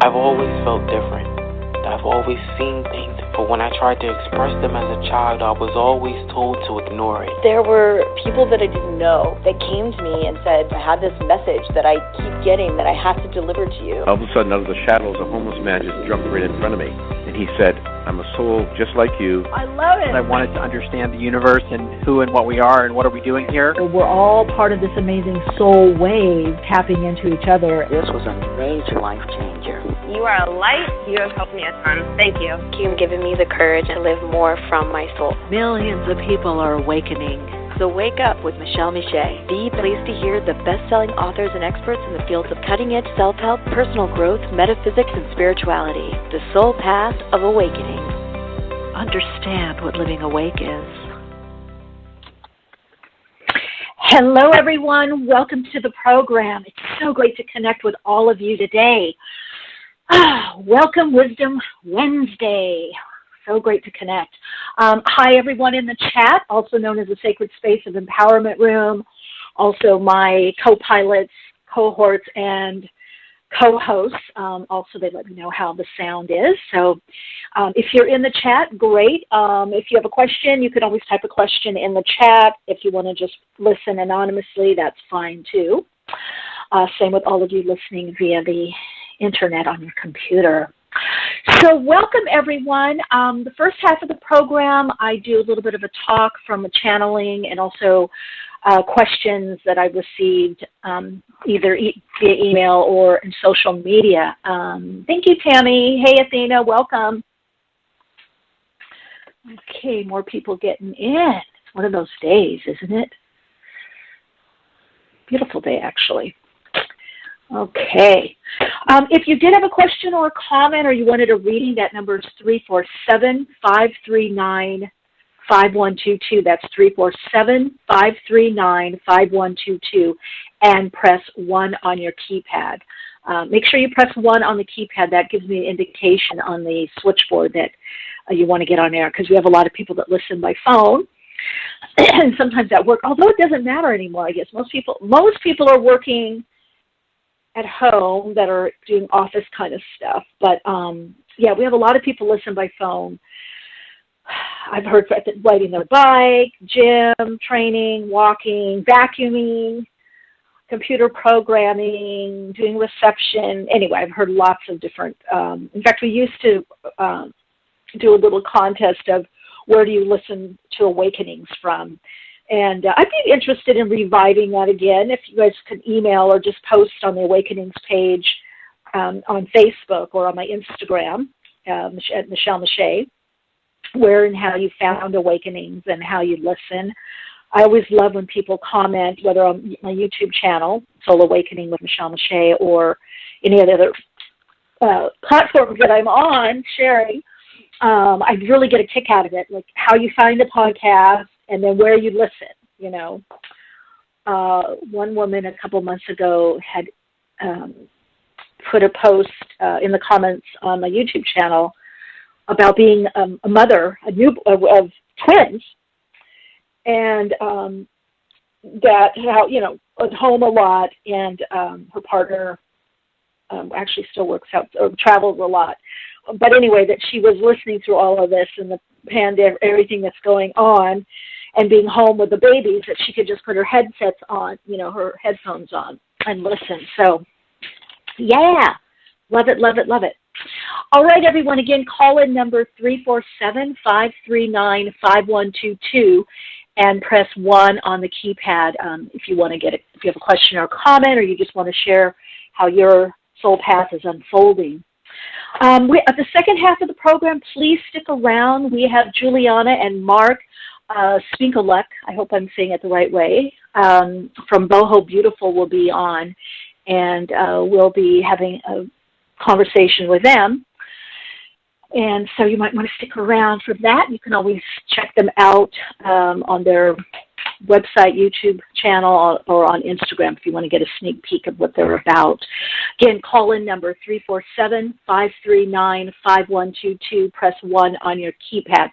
I've always felt different. I've always seen things, but when I tried to express them as a child, I was always told to ignore it. There were people that I didn't know that came to me and said, I have this message that I keep getting that I have to deliver to you. All of a sudden, out of the shadows, a homeless man just jumped right in front of me. And he said, I'm a soul just like you. I love it. I wanted to understand the universe and who and what we are and what are we doing here. We're all part of this amazing soul wave tapping into each other. This was a major life changer. You are a light. You have helped me a ton. Thank you. You've given me the courage to live more from my soul. Millions of people are awakening. So Wake Up with Michele Meiche, the place to hear the best-selling authors and experts in the fields of cutting-edge self-help, personal growth, metaphysics, and spirituality. The soul path of awakening. Understand what living awake is. Hello, everyone. Welcome to the program. It's so great to connect with all of you today. Welcome, Wisdom Wednesday. So great to connect. Hi, everyone in the chat, also known as the Sacred Space of Empowerment Room. Also, my co-pilots, cohorts, and co-hosts. Also, they let me know how the sound is. So if you're in the chat, great. If you have a question, you can always type a question in the chat. If you want to just listen anonymously, that's fine, too. Same with all of you listening via the internet on your computer. So welcome, everyone. The first half of the program, I do a little bit of a talk from a channeling and also questions that I received either via email or in social media. Thank you, Tammy. Hey, Athena, welcome. Okay, more people getting in. It's one of those days, isn't it? Beautiful day, actually. Okay. If you did have a question or a comment or you wanted a reading, that number is 347-539-5122. That's 347-539-5122, and press 1 on your keypad. Make sure you press 1 on the keypad. That gives me an indication on the switchboard that you want to get on air, because we have a lot of people that listen by phone. And sometimes at work, although it doesn't matter anymore, I guess. Most people are working at home that are doing office kind of stuff. But, yeah, we have a lot of people listen by phone. I've heard riding their bike, gym, training, walking, vacuuming, computer programming, doing reception. Anyway, I've heard lots of different, in fact, we used to do a little contest of where do you listen to awakenings from. And I'd be interested in reviving that again. If you guys could email or just post on the Awakenings page on Facebook or on my Instagram, at Michele Meiche, where and how you found awakenings and how you listen. I always love when people comment, whether on my YouTube channel, Soul Awakening with Michele Meiche, or any of the other platforms that I'm on sharing. I really get a kick out of it, like how you find a podcast, and then where you listen, you know. One woman a couple months ago had put a post in the comments on my YouTube channel about being a mother, of twins, and that how, you know, at home a lot, and her partner actually still works out or travels a lot. But anyway, that she was listening through all of this and the pandemic, everything that's going on, and being home with the babies, that she could just put her headsets on, you know, her headphones on, and listen. So, yeah, love it, love it, love it. All right, everyone, again, call-in number 347-539-5122, and press 1 on the keypad if you want to get it, if you have a question or a comment, or you just want to share how your soul path is unfolding. At the second half of the program, please stick around. We have Juliana and Mark Spinkelek, I hope I'm saying it the right way, from Boho Beautiful will be on, and we'll be having a conversation with them. And so you might want to stick around for that. You can always check them out on their website, YouTube channel, or on Instagram if you want to get a sneak peek of what they're about. Again, call-in number 347-539-5122. Press 1 on your keypad.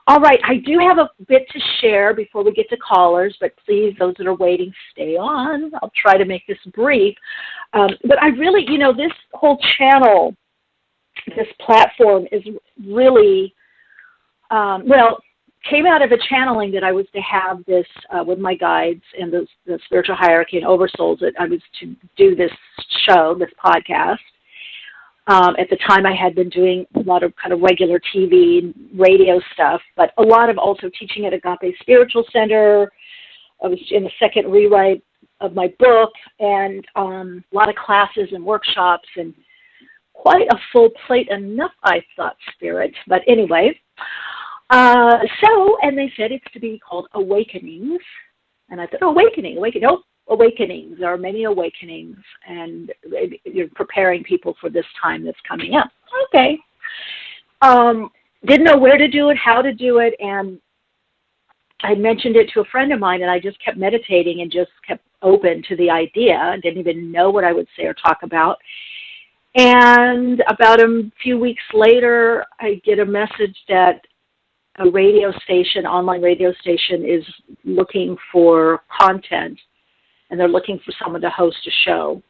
All right, I do have a bit to share before we get to callers, but please, those that are waiting, stay on. I'll try to make this brief. But I really, this whole channel, this platform is really, came out of a channeling that I was to have this with my guides and the spiritual hierarchy and oversouls, that I was to do this show, this podcast. At the time, I had been doing a lot of kind of regular TV and radio stuff, but a lot of also teaching at Agape Spiritual Center. I was in the second rewrite of my book, and a lot of classes and workshops, and quite a full plate enough, I thought, Spirit. But anyway, and they said it's to be called Awakenings. And I thought, Awakening. Nope. Awakenings. There are many awakenings, and you're preparing people for this time that's coming up. Okay. Didn't know where to do it, how to do it, and I mentioned it to a friend of mine, and I just kept meditating and just kept open to the idea. I didn't even know what I would say or talk about. And about a few weeks later, I get a message that a radio station, online radio station, is looking for content, and they're looking for someone to host a show.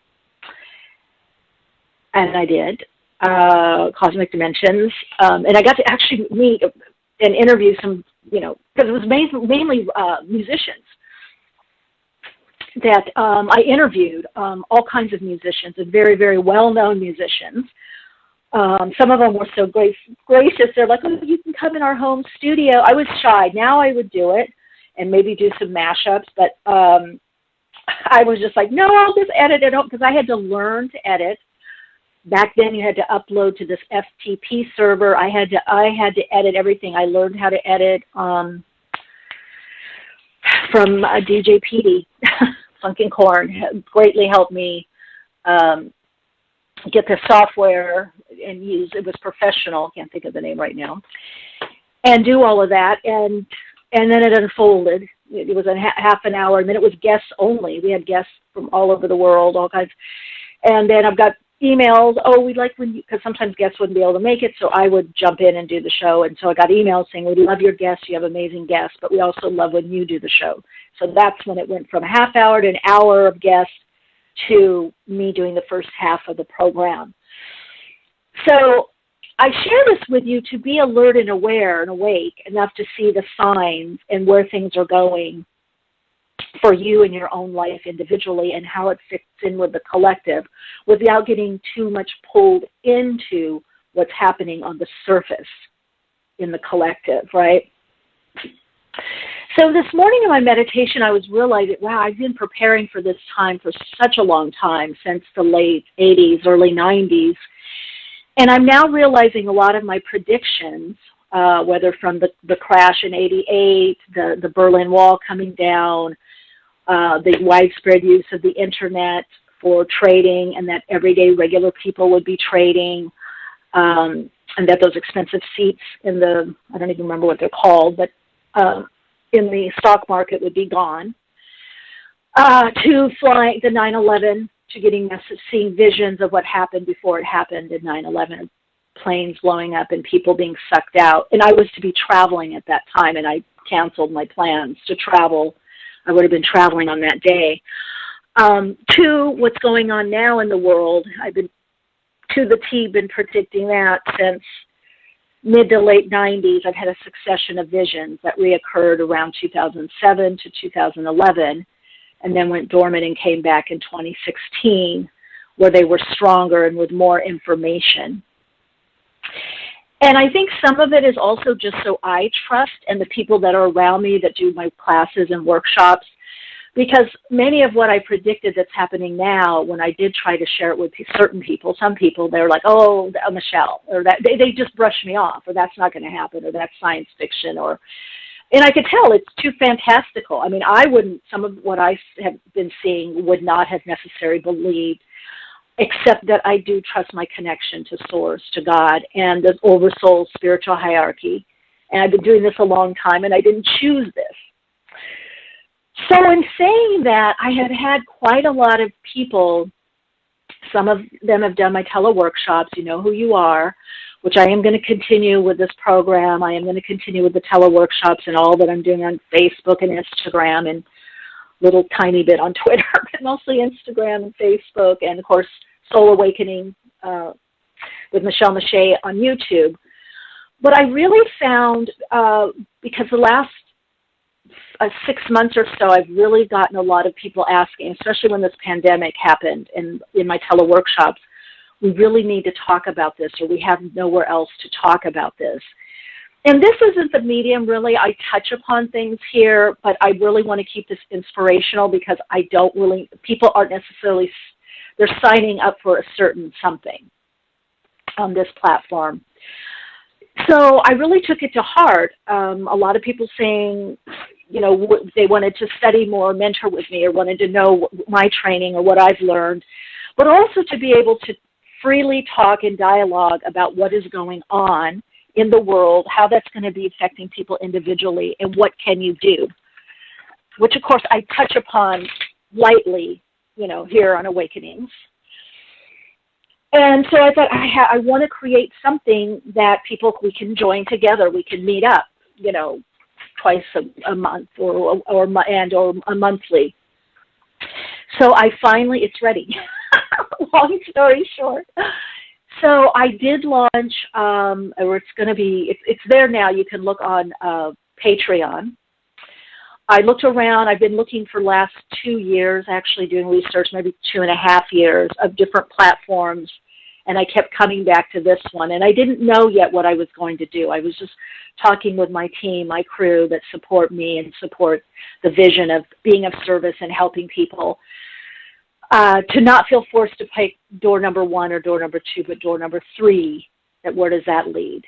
And I did, Cosmic Dimensions. And I got to actually meet and interview some, because it was mainly musicians that I interviewed, all kinds of musicians, and very, very well-known musicians. Some of them were so gracious. They're like, oh, you can come in our home studio. I was shy. Now I would do it and maybe do some mashups, but I was just like, no, I'll just edit it out, because I had to learn to edit. Back then you had to upload to this FTP server. I had to edit everything. I learned how to edit from DJ Petey. Funkin' Corn greatly helped me get the software and use. It was professional. Can't think of the name right now. And do all of that, and then it unfolded. It was a half an hour, and then it was guests only. We had guests from all over the world, all kinds. And then I've got emails. Oh, we'd like when you, because sometimes guests wouldn't be able to make it, so I would jump in and do the show. And so I got emails saying, we love your guests. You have amazing guests, but we also love when you do the show. So that's when it went from a half hour to an hour of guests to me doing the first half of the program. So I share this with you to be alert and aware and awake enough to see the signs and where things are going for you in your own life individually, and how it fits in with the collective without getting too much pulled into what's happening on the surface in the collective, right? So this morning in my meditation, I was realizing, wow, I've been preparing for this time for such a long time, since the late 80s, early 90s. And I'm now realizing a lot of my predictions, whether from the crash in 88, the Berlin Wall coming down, the widespread use of the internet for trading, and that everyday regular people would be trading, and that those expensive seats in the, I don't even remember what they're called, but in the stock market would be gone, to flying the 9/11, to getting seeing visions of what happened before it happened in 9/11, planes blowing up and people being sucked out. And I was to be traveling at that time, and I canceled my plans to travel. I would have been traveling on that day. To what's going on now in the world, I've been, to the T, been predicting that since mid to late 90s. I've had a succession of visions that reoccurred around 2007 to 2011, and then went dormant and came back in 2016, where they were stronger and with more information. And I think some of it is also just so I trust, and the people that are around me that do my classes and workshops, because many of what I predicted that's happening now, when I did try to share it with certain people, some people, they're like, oh, Michelle, or that they just brush me off, or that's not going to happen, or that's science fiction, or, and I could tell it's too fantastical. I mean, I wouldn't, some of what I have been seeing would not have necessarily believed, except that I do trust my connection to Source, to God, and the oversoul spiritual hierarchy. And I've been doing this a long time, and I didn't choose this. So in saying that, I have had quite a lot of people, some of them have done my teleworkshops, you know who you are, which I am going to continue with this program. I am going to continue with the teleworkshops and all that I'm doing on Facebook and Instagram and little tiny bit on Twitter, but mostly Instagram and Facebook, and of course Soul Awakening with Michele Meiche on YouTube. What I really found, because the last 6 months or so, I've really gotten a lot of people asking, especially when this pandemic happened and in my teleworkshops, we really need to talk about this, or we have nowhere else to talk about this. And this isn't the medium, really. I touch upon things here, but I really want to keep this inspirational because people aren't necessarily, they're signing up for a certain something on this platform. So I really took it to heart. A lot of people saying, they wanted to study more, mentor with me, or wanted to know my training or what I've learned, but also to be able to freely talk and dialogue about what is going on in the world, how that's going to be affecting people individually, and what can you do, which, of course, I touch upon lightly, here on Awakenings. And so I thought I want to create something that we can join together. We can meet up, twice a month or a monthly. So it's ready. Long story short. So I did launch, or it's there now. You can look on Patreon. I looked around. I've been looking for the last 2 years, actually doing research, maybe 2.5 years, of different platforms, and I kept coming back to this one. And I didn't know yet what I was going to do. I was just talking with my team, my crew that support me and support the vision of being of service and helping people to not feel forced to pick door number 1 or door number 2, but door number 3. Where does that lead?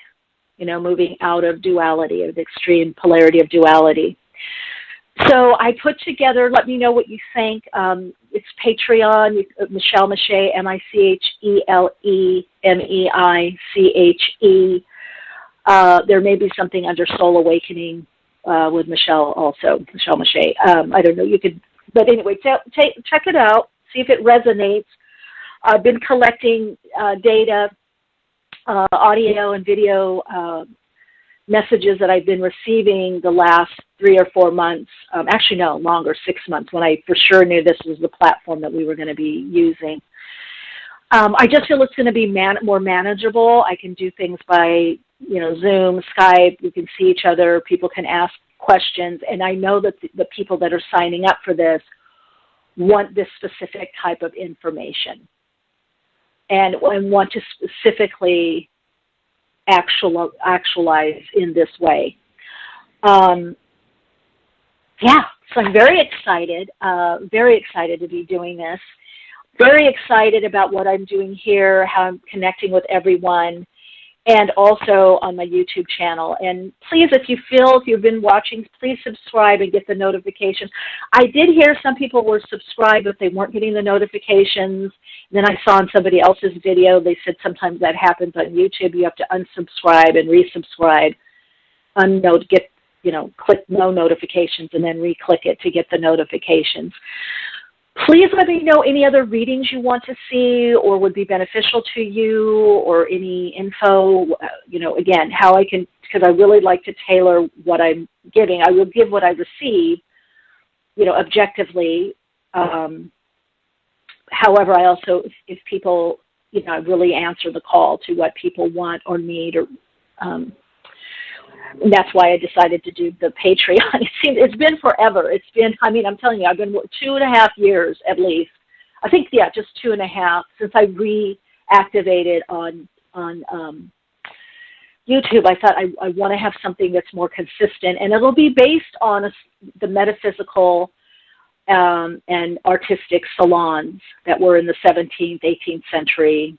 Moving out of duality, of the extreme polarity of duality. So I put together, let me know what you think. It's Patreon, Michele Meiche, MicheleMeiche. There may be something under Soul Awakening with Michele also, Michele Meiche. I don't know, but anyway, check it out, see if it resonates. I've been collecting data, audio and video messages that I've been receiving the last 3 or 4 months, actually no, longer, 6 months, when I for sure knew this was the platform that we were going to be using. I just feel it's going to be more manageable. I can do things by, Zoom, Skype, we can see each other, people can ask questions, and I know that the people that are signing up for this want this specific type of information and want to specifically actualize in this way. So I'm very excited to be doing this. Very excited about what I'm doing here, how I'm connecting with everyone, and also on my YouTube channel. And please, if you've been watching, please subscribe and get the notifications. I did hear some people were subscribed, but they weren't getting the notifications. Then I saw on somebody else's video, they said sometimes that happens on YouTube. You have to unsubscribe and resubscribe, click no notifications and then re-click it to get the notifications. Please let me know any other readings you want to see or would be beneficial to you, or any info, again, how I can, because I really like to tailor what I'm giving. I will give what I receive, objectively. However, I also, if people, I really answer the call to what people want or need, or and that's why I decided to do the Patreon. It's been forever. I'm telling you, I've been 2.5 years at least. I think, just 2.5 since I reactivated on YouTube. I thought I want to have something that's more consistent, and it'll be based on the metaphysical and artistic salons that were in the 17th, 18th century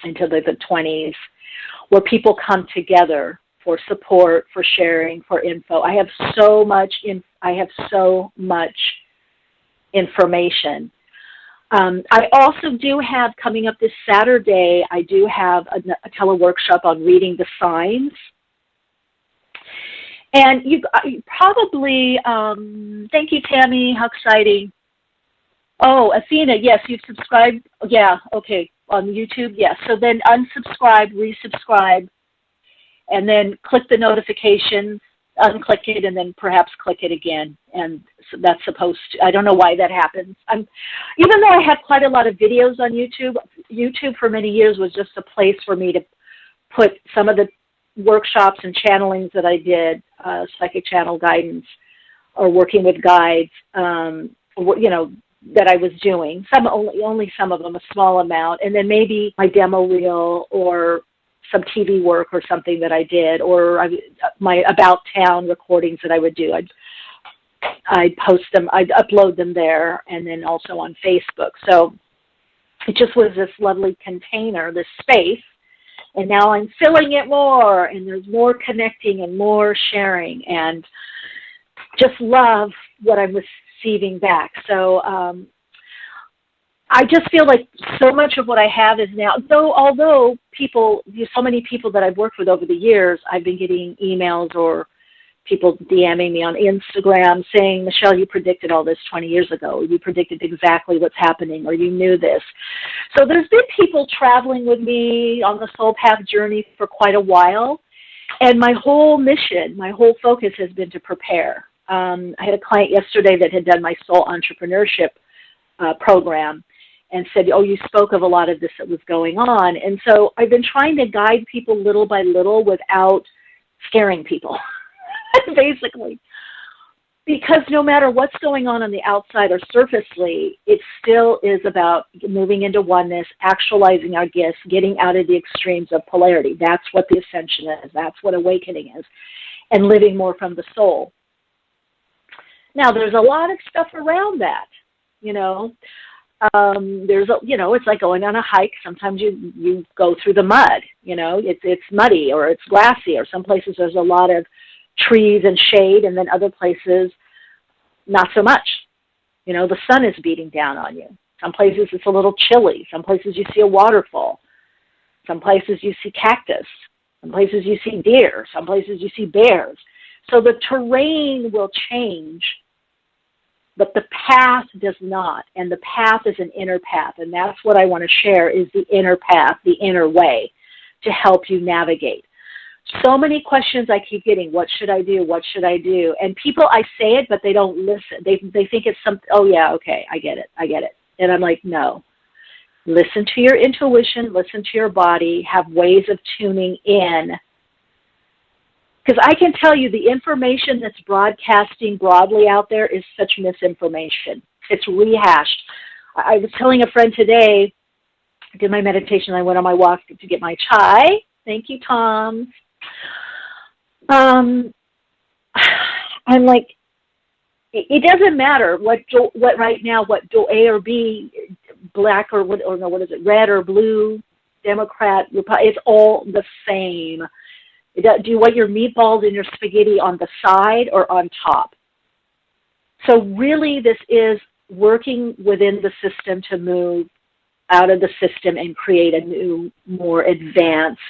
into the 20s, where people come together for support, for sharing, for info. I have so much information. I also do have, coming up this Saturday, I do have a teleworkshop on reading the signs. And you probably, thank you, Tammy, how exciting. Oh, Athena, yes, you've subscribed. Yeah, okay. on YouTube, yes. So then unsubscribe, resubscribe, and then click the notifications, unclick it, and then perhaps click it again. And so that's supposed to, I don't know why that happens. Even though I had quite a lot of videos on YouTube, YouTube for many years was just a place for me to put some of the workshops and channelings that I did, psychic channel guidance, or working with guides, that I was doing. Only some of them, a small amount, and then maybe my demo reel or some TV work or something that I did, or my About Town recordings that I would do. I'd post them, I'd upload them there, and then also on Facebook. So it just was this lovely container, this space, and now I'm filling it more, and there's more connecting and more sharing, and just love what I'm receiving back. So I just feel like so much of what I have is now, although people, so many people that I've worked with over the years, I've been getting emails or people DMing me on Instagram saying, Michele, you predicted all this 20 years ago. You predicted exactly what's happening, or you knew this. So there's been people traveling with me on the Soul Path journey for quite a while. And my whole mission, my whole focus has been to prepare. I had a client yesterday that had done my soul entrepreneurship program and said, oh, you spoke of a lot of this that was going on. And so I've been trying to guide people little by little without scaring people, basically. Because no matter what's going on the outside or surfacely, it still is about moving into oneness, actualizing our gifts, getting out of the extremes of polarity. That's what the ascension is. That's what awakening is. And living more from the soul. Now, there's a lot of stuff around that, it's like going on a hike. Sometimes you go through the mud, it's muddy or it's glassy, or some places there's a lot of trees and shade, and then other places not so much. The sun is beating down on you. Some places it's a little chilly. Some places you see a waterfall. Some places you see cactus. Some places you see deer. Some places you see bears. So the terrain will change, but the path does not, and the path is an inner path, and that's what I want to share is the inner path, the inner way to help you navigate. So many questions I keep getting, what should I do, what should I do? And people, I say it, but they don't listen. They think it's something, oh yeah, okay, I get it. And I'm like, no. Listen to your intuition, listen to your body, have ways of tuning in. Because I can tell you the information that's broadcasting broadly out there is such misinformation. It's rehashed. I was telling a friend today, I did my meditation, I went on my walk to get my chai. Thank you, Tom. I'm like, it doesn't matter what right now, what A or B, black or what is it, red or blue, Democrat, Republican, it's all the same. Do you want your meatballs and your spaghetti on the side or on top? So really this is working within the system to move out of the system and create a new, more advanced,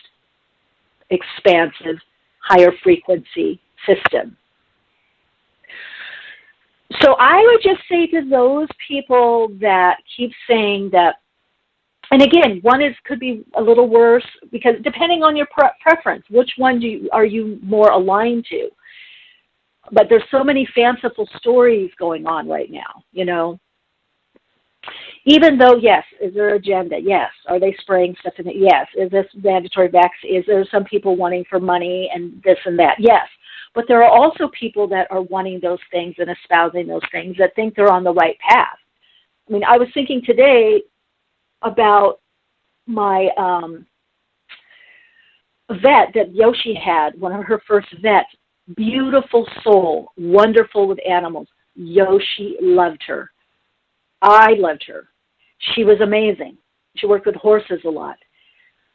expansive, higher frequency system. So I would just say to those people that keep saying that, and again, one could be a little worse because depending on your preference, which one are you more aligned to? But there's so many fanciful stories going on right now, Even though, yes, is there agenda? Yes. Are they spraying stuff in it? Yes. Is this mandatory vaccine? Is there some people wanting for money and this and that? Yes. But there are also people that are wanting those things and espousing those things that think they're on the right path. I mean, I was thinking today about my vet that Yoshi had, one of her first vets, beautiful soul, wonderful with animals. Yoshi loved her. I loved her. She was amazing. She worked with horses a lot.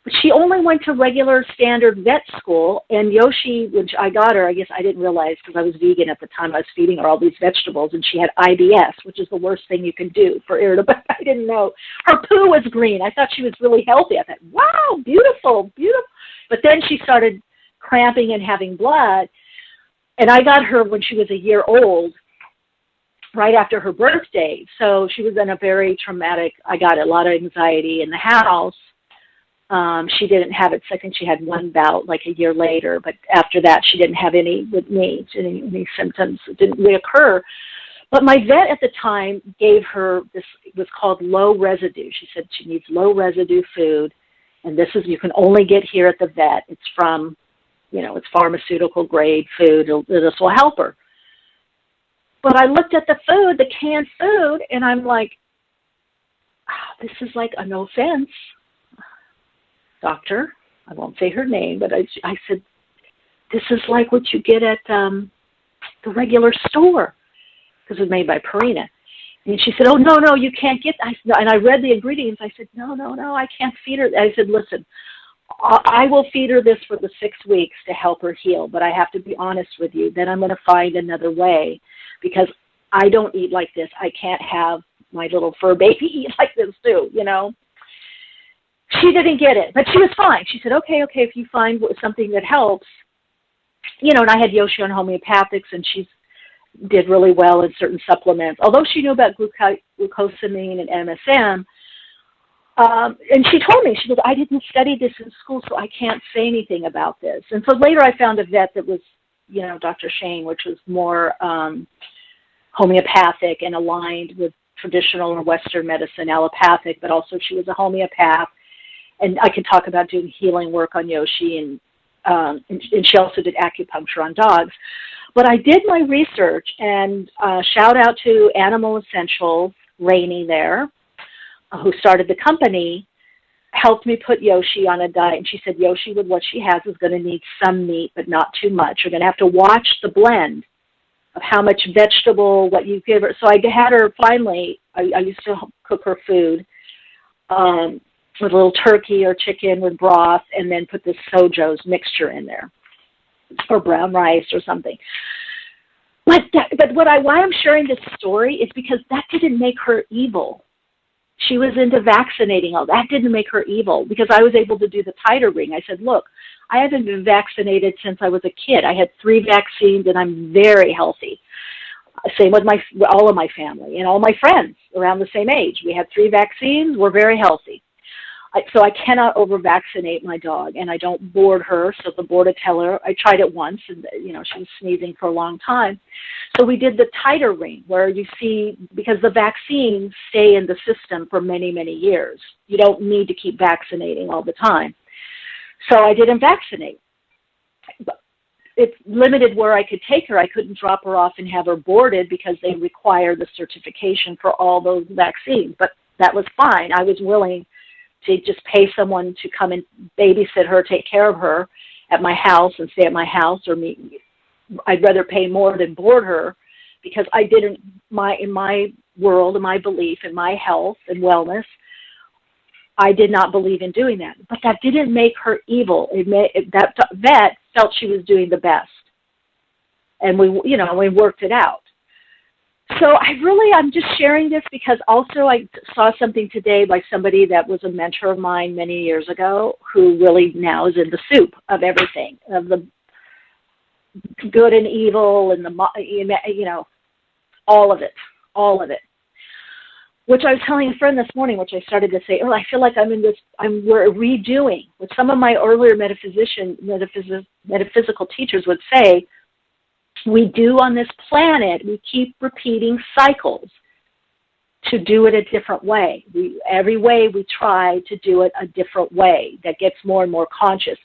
But she only went to regular standard vet school, and Yoshi, when I got her, I guess I didn't realize because I was vegan at the time, I was feeding her all these vegetables, and she had IBS, which is the worst thing you can do for irritable. I didn't know. Her poo was green. I thought she was really healthy. I thought, wow, beautiful, beautiful. But then she started cramping and having blood, and I got her when she was a year old, right after her birthday. So she was in a very traumatic, I got a lot of anxiety in the house. She didn't have it. I think she had one bout like a year later, but after that she didn't have any with me, any symptoms. It didn't reoccur. But my vet at the time gave her this, it was called low residue. She said she needs low residue food, and this is, you can only get here at the vet. It's from, it's pharmaceutical grade food. This will help her. But I looked at the food, the canned food, and I'm like, this is like, no offense, doctor, I won't say her name, but I said, this is like what you get at the regular store, because it was made by Purina. And she said, oh, no, you can't get that. And I read the ingredients. I said, no, I can't feed her. I said, listen, I will feed her this for the 6 weeks to help her heal, but I have to be honest with you. Then I'm going to find another way, because I don't eat like this. I can't have my little fur baby eat like this too, She didn't get it, but she was fine. She said, okay, if you find something that helps, and I had Yoshi on homeopathics, and she did really well in certain supplements. Although she knew about glucosamine and MSM, and she told me, she goes, I didn't study this in school, so I can't say anything about this. And so later I found a vet that was, Dr. Shane, which was more homeopathic and aligned with traditional or Western medicine, allopathic, but also she was a homeopath. And I could talk about doing healing work on Yoshi, and she also did acupuncture on dogs. But I did my research, and shout out to Animal Essentials, Rainey there, who started the company, helped me put Yoshi on a diet. And she said, Yoshi, with what she has, is going to need some meat, but not too much. You're going to have to watch the blend of how much vegetable, what you give her. So I had her finally, I used to cook her food, with a little turkey or chicken with broth, and then put this sojo's mixture in there, or brown rice or something. But why I'm sharing this story is because that didn't make her evil. She was into vaccinating. All that didn't make her evil, because I was able to do the titer ring. I said, look, I haven't been vaccinated since I was a kid. I had 3 vaccines, and I'm very healthy. Same with all of my family and all my friends around the same age. We had 3 vaccines. We're very healthy. So I cannot over-vaccinate my dog, and I don't board her. So the border-teller, I tried it once, and she was sneezing for a long time. So we did the titer ring, where you see, because the vaccines stay in the system for many, many years. You don't need to keep vaccinating all the time. So I didn't vaccinate. But it's limited where I could take her. I couldn't drop her off and have her boarded, because they require the certification for all those vaccines. But that was fine. I was willing to just pay someone to come and babysit her, take care of her at my house and stay at my house, or I'd rather pay more than board her, because I didn't, in my world, in my belief, in my health and wellness, I did not believe in doing that. But that didn't make her evil. That vet felt she was doing the best. And we worked it out. So I'm just sharing this because also I saw something today by somebody that was a mentor of mine many years ago, who really now is in the soup of everything, of the good and evil and all of it. Which I was telling a friend this morning, which I started to say, I feel like we're redoing what some of my earlier metaphysical teachers would say. We do on this planet, we keep repeating cycles to do it a different way. Every way we try to do it a different way that gets more and more conscious.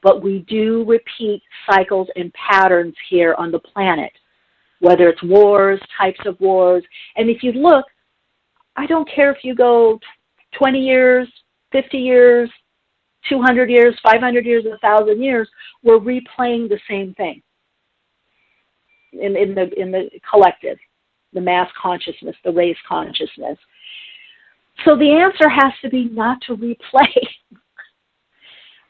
But we do repeat cycles and patterns here on the planet, whether it's wars, types of wars. And if you look, I don't care if you go 20 years, 50 years, 200 years, 500 years, 1,000 years, we're replaying the same thing. In the collective, the mass consciousness, the race consciousness. So the answer has to be not to replay.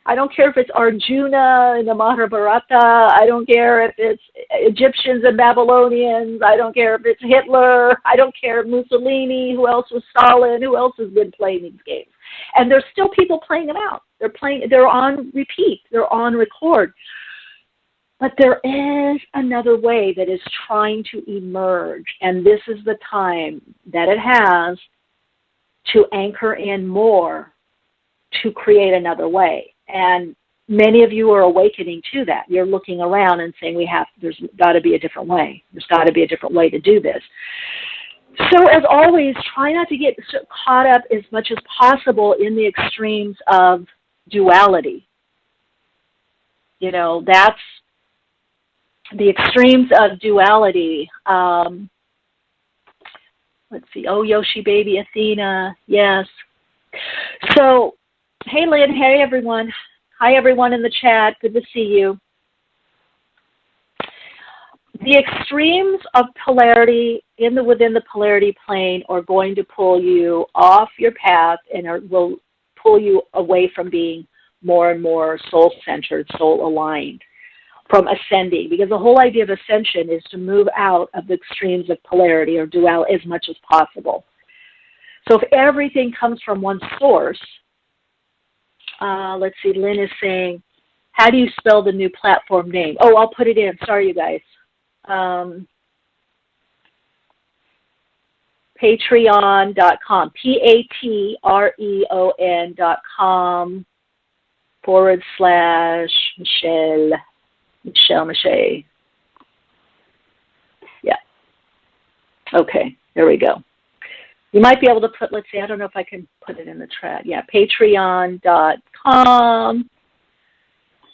I don't care if it's Arjuna in the Mahabharata. I don't care if it's Egyptians and Babylonians. I don't care if it's Hitler. I don't care if Mussolini. Who else was Stalin? Who else has been playing these games? And there's still people playing them out. They're on repeat. They're on record. But there is another way that is trying to emerge, and this is the time that it has to anchor in more to create another way. And many of you are awakening to that. You're looking around and saying, there's got to be a different way. There's got to be a different way to do this. So as always, try not to get caught up as much as possible in the extremes of duality. You know, that's the extremes of duality. Let's see. Oh, Yoshi Baby Athena. Yes. So, hey, Lynn. Hey, everyone. Hi, everyone in the chat. Good to see you. The extremes of polarity within the polarity plane are going to pull you off your path and will pull you away from being more and more soul-centered, soul-aligned, from ascending. Because the whole idea of ascension is to move out of the extremes of polarity or duality as much as possible. So if everything comes from one source, let's see, Lynn is saying, how do you spell the new platform name? Oh, I'll put it in. Sorry, you guys. Patreon.com, patreon.com /Michele Meiche. Yeah. Okay, there we go. You might be able to put, let's see, I don't know if I can put it in the chat. Yeah, patreon.com.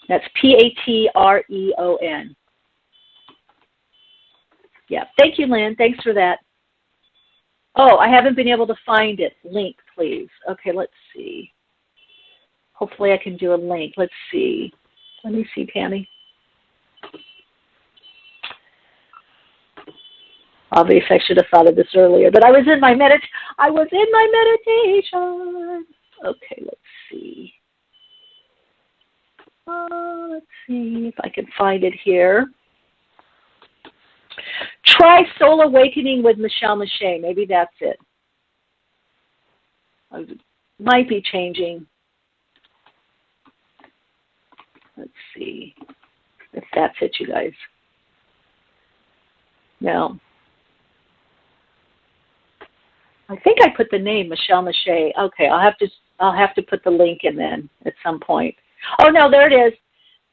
That's Patreon. Yeah, thank you, Lynn. Thanks for that. Oh, I haven't been able to find it. Link, please. Okay, let's see. Hopefully I can do a link. Let's see. Let me see, Pammy. Obviously, I should have thought of this earlier, but I was in my meditation. Okay, let's see. Let's see if I can find it here. Try Soul Awakening with Michele Meiche. Maybe that's it. Might be changing. Let's see if that's it, you guys. No. I think I put the name Michele Meiche. Okay, I'll have to put the link in then at some point. Oh no, there it is.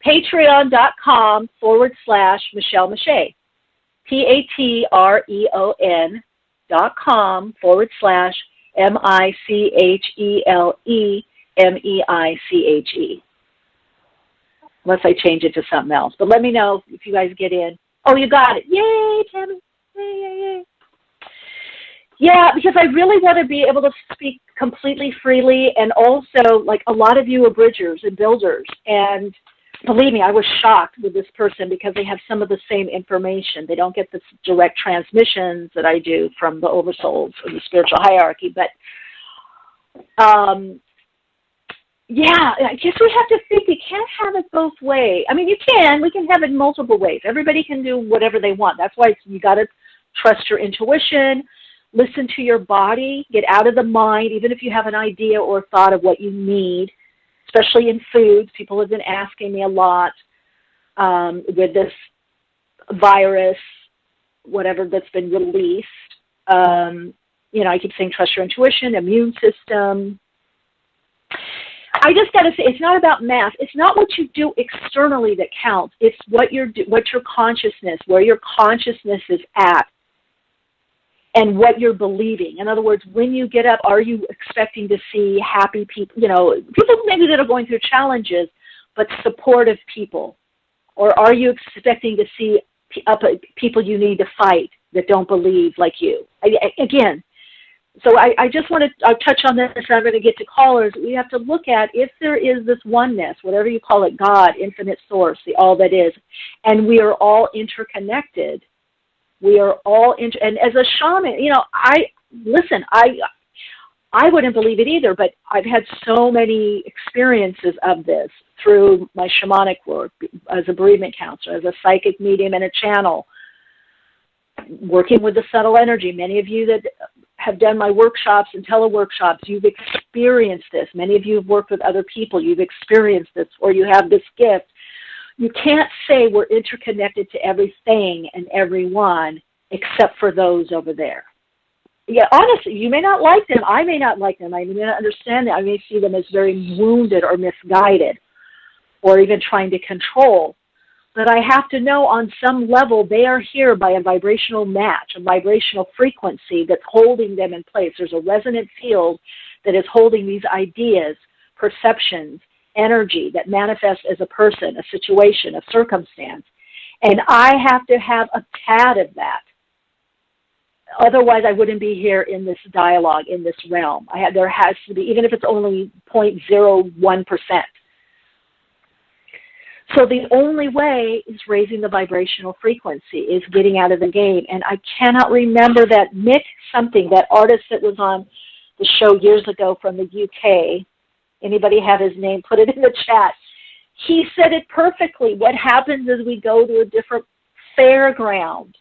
Patreon.com /Michele Meiche. Patreon.com /MicheleMeiche. Unless I change it to something else. But let me know if you guys get in. Oh, you got it. Yay, Tammy. Yay. Yeah, because I really want to be able to speak completely freely, and also, like, a lot of you are bridgers and builders, and believe me, I was shocked with this person because they have some of the same information. They don't get the direct transmissions that I do from the oversouls or the spiritual hierarchy, but yeah, I guess we have to think you can't have it both ways. I mean, we can have it multiple ways. Everybody can do whatever they want. That's why you got to trust your intuition. Listen to your body, get out of the mind, even if you have an idea or thought of what you need, especially in foods. People have been asking me a lot with this virus, whatever that's been released. I keep saying trust your intuition, immune system. I just got to say, it's not about math. It's not what you do externally that counts. It's what's your consciousness, where your consciousness is at, and what you're believing. In other words, when you get up, are you expecting to see happy people, people maybe that are going through challenges, but supportive people? Or are you expecting to see people you need to fight that don't believe like you? Again, so I just want to touch on this, and I'm going to get to callers. We have to look at if there is this oneness, whatever you call it, God, infinite source, the all that is, and we are all interconnected. We are all, and as a shaman, I wouldn't believe it either, but I've had so many experiences of this through my shamanic work as a bereavement counselor, as a psychic medium and a channel, working with the subtle energy. Many of you that have done my workshops and teleworkshops, you've experienced this. Many of you have worked with other people, you've experienced this, or you have this gift. You can't say we're interconnected to everything and everyone except for those over there. Yeah, honestly, you may not like them. I may not like them. I may not understand them. I may see them as very wounded or misguided or even trying to control. But I have to know on some level they are here by a vibrational match, a vibrational frequency that's holding them in place. There's a resonant field that is holding these ideas, perceptions, energy that manifests as a person, a situation, a circumstance. And I have to have a tad of that. Otherwise, I wouldn't be here in this dialogue, in this realm. There has to be, even if it's only 0.01%. So the only way is raising the vibrational frequency, is getting out of the game. And I cannot remember that Mick something, that artist that was on the show years ago from the UK. Anybody have his name? Put it in the chat. He said it perfectly. What happens is we go to a different fairground.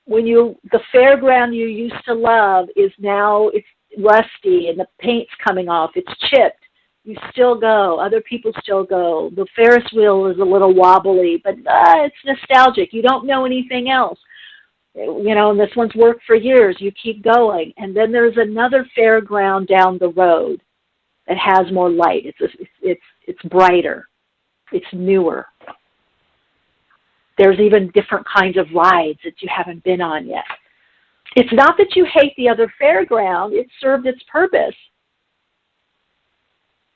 The fairground you used to love is now, it's rusty and the paint's coming off, it's chipped. You still go. Other people still go. The Ferris wheel is a little wobbly, but it's nostalgic. You don't know anything else. And this one's worked for years. You keep going. And then there's another fairground down the road that has more light. It's brighter. It's newer. There's even different kinds of rides that you haven't been on yet. It's not that you hate the other fairground. It served its purpose.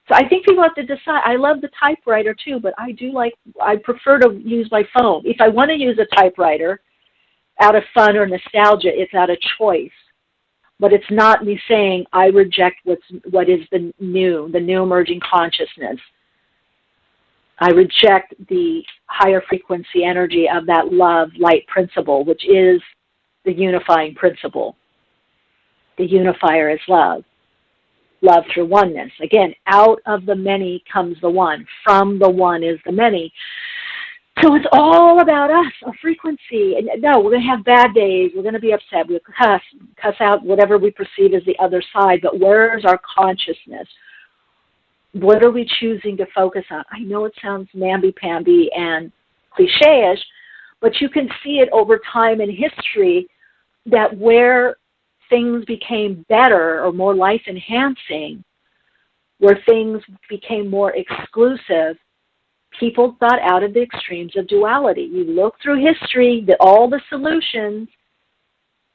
So I think people have to decide. I love the typewriter too, but I prefer to use my phone. If I want to use a typewriter out of fun or nostalgia, it's out of choice. But it's not me saying I reject what is the new emerging consciousness. I reject the higher frequency energy of that love, light principle, which is the unifying principle. The unifier is love. Love through oneness. Again, out of the many comes the one. From the one is the many. So it's all about us, a frequency. And no, we're going to have bad days. We're going to be upset. We'll cuss out whatever we perceive as the other side. But where's our consciousness? What are we choosing to focus on? I know it sounds namby-pamby and cliche-ish, but you can see it over time in history that where things became better or more life-enhancing, where things became more exclusive, people got out of the extremes of duality. You look through history, all the solutions.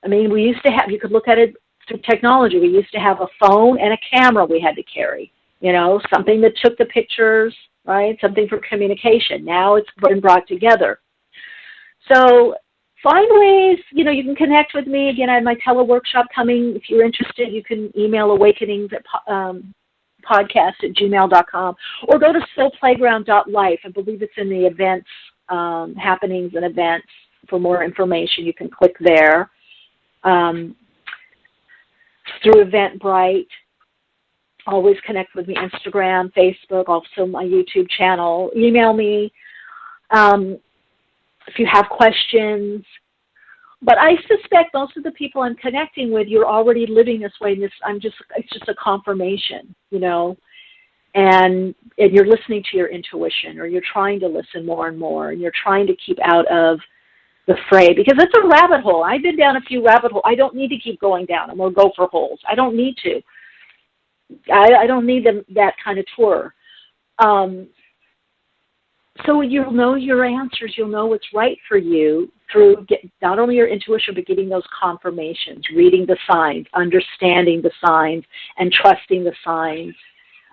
I mean, we used to have, you could look at it through technology. We used to have a phone and a camera we had to carry, something that took the pictures, right? Something for communication. Now it's been brought together. So find ways, you can connect with me. Again, I have my teleworkshop coming. If you're interested, you can email awakenings@podcast@gmail.com or go to soulplayground.life. I believe it's in the events, happenings and events. For more information, you can click there. Through Eventbrite. Always connect with me, Instagram, Facebook, also my YouTube channel. Email me. If you have questions. But I suspect most of the people I'm connecting with, you're already living this way. It's just a confirmation, and you're listening to your intuition, or you're trying to listen more and more, and you're trying to keep out of the fray, because it's a rabbit hole. I've been down a few rabbit holes. I don't need to keep going down them or go for holes. I don't need to. I don't need that kind of tour. So you'll know your answers. You'll know what's right for you through not only your intuition, but getting those confirmations, reading the signs, understanding the signs, and trusting the signs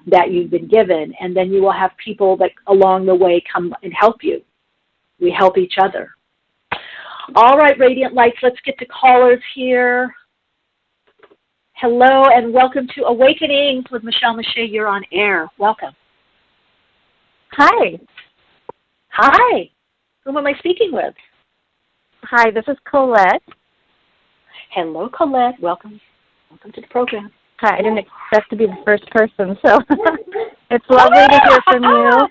that you've been given. And then you will have people that along the way come and help you. We help each other. All right, Radiant Lights, let's get to callers here. Hello, and welcome to Awakenings with Michele Meiche. You're on air. Welcome. Hi. Hi. Whom am I speaking with? Hi, this is Colette. Hello, Colette. Welcome. Welcome to the program. Hi, I didn't expect to be the first person, so it's lovely to hear from you.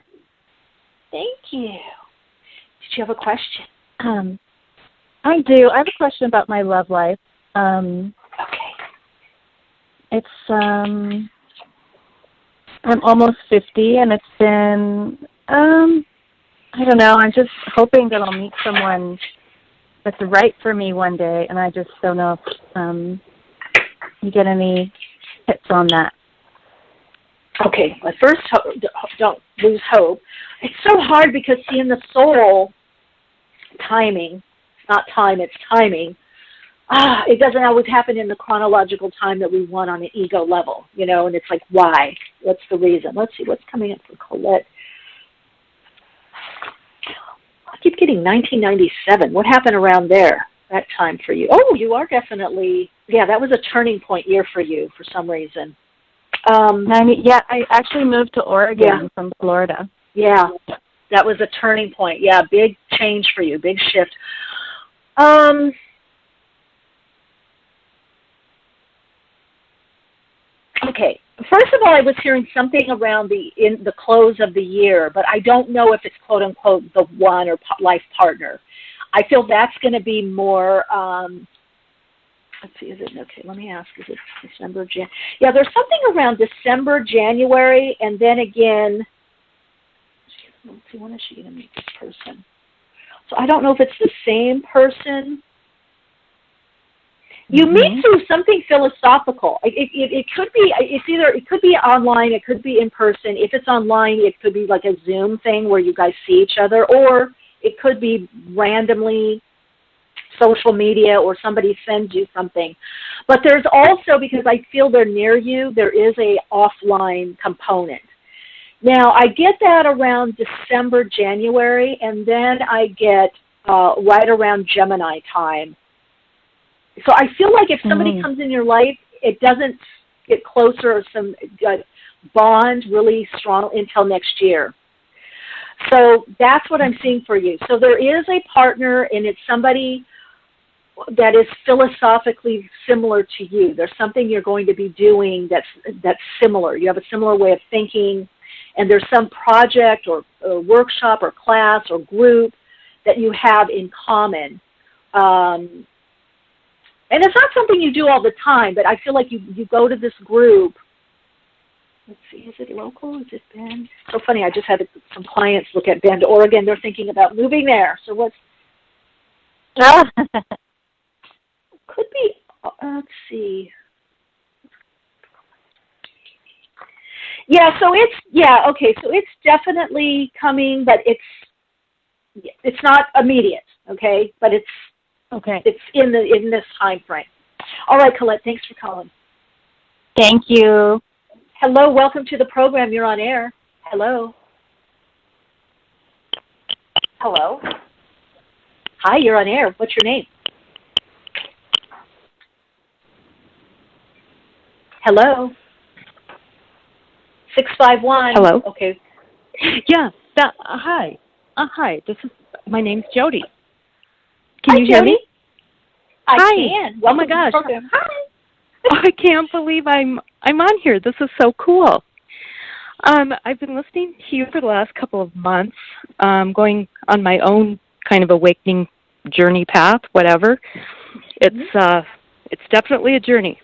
Thank you. Did you have a question? I do. I have a question about my love life. Okay. It's, I'm almost 50, and it's been I don't know. I'm just hoping that I'll meet someone that's right for me one day, and I just don't know if you get any tips on that. Okay, but first, don't lose hope. It's so hard because, see, in the soul, timing, it's not time, it's timing. It doesn't always happen in the chronological time that we want on the ego level, you know, and it's like, why? What's the reason? Let's see, what's coming up for Colette? I keep getting 1997. What happened around there, that time for you? Oh, you are definitely, yeah, that was a turning point year for you for some reason. Yeah, I actually moved to Oregon from Florida. Yeah, that was a turning point. Yeah, big change for you, big shift. Okay, first of all, I was hearing something around in the close of the year, but I don't know if it's quote unquote the one or life partner. I feel that's going to be more. Let's see, is it okay? Let me ask. Is it December, January? Yeah, there's something around December, January, and then again. Let's see, when is she going to meet this person? So I don't know if it's the same person. You meet through something philosophical. It could be. It could be online. It could be in person. If it's online, it could be like a Zoom thing where you guys see each other, or it could be randomly social media, or somebody sends you something. But there's also, because I feel they're near you, there is a offline component. Now, I get that around December, January, and then I get right around Gemini time. So I feel like if somebody comes in your life, it doesn't get closer or some bond really strong until next year. So that's what I'm seeing for you. So there is a partner, and it's somebody that is philosophically similar to you. There's something you're going to be doing that's similar. You have a similar way of thinking, and there's some project or workshop or class or group that you have in common. And it's not something you do all the time, but I feel like you go to this group. Let's see, is it local? Is it Bend? So funny, I just had some clients look at Bend, Oregon. They're thinking about moving there. So what's... Could be, let's see. Yeah, so it's definitely coming, but it's not immediate, okay? But it's in this time frame. All right, Colette, thanks for calling. Thank you. Hello, welcome to the program. You're on air. Hello. Hello. Hi, you're on air. What's your name? Hello. 651. Hello. Okay. Yeah. Hi. Hi. My name's Jody. Hi, you hear Jody. me? I Hi. can. Oh my gosh. Hi. I can't believe I'm on here. This is so cool. I've been listening to you for the last couple of months, going on my own kind of awakening journey path, whatever. It's definitely a journey.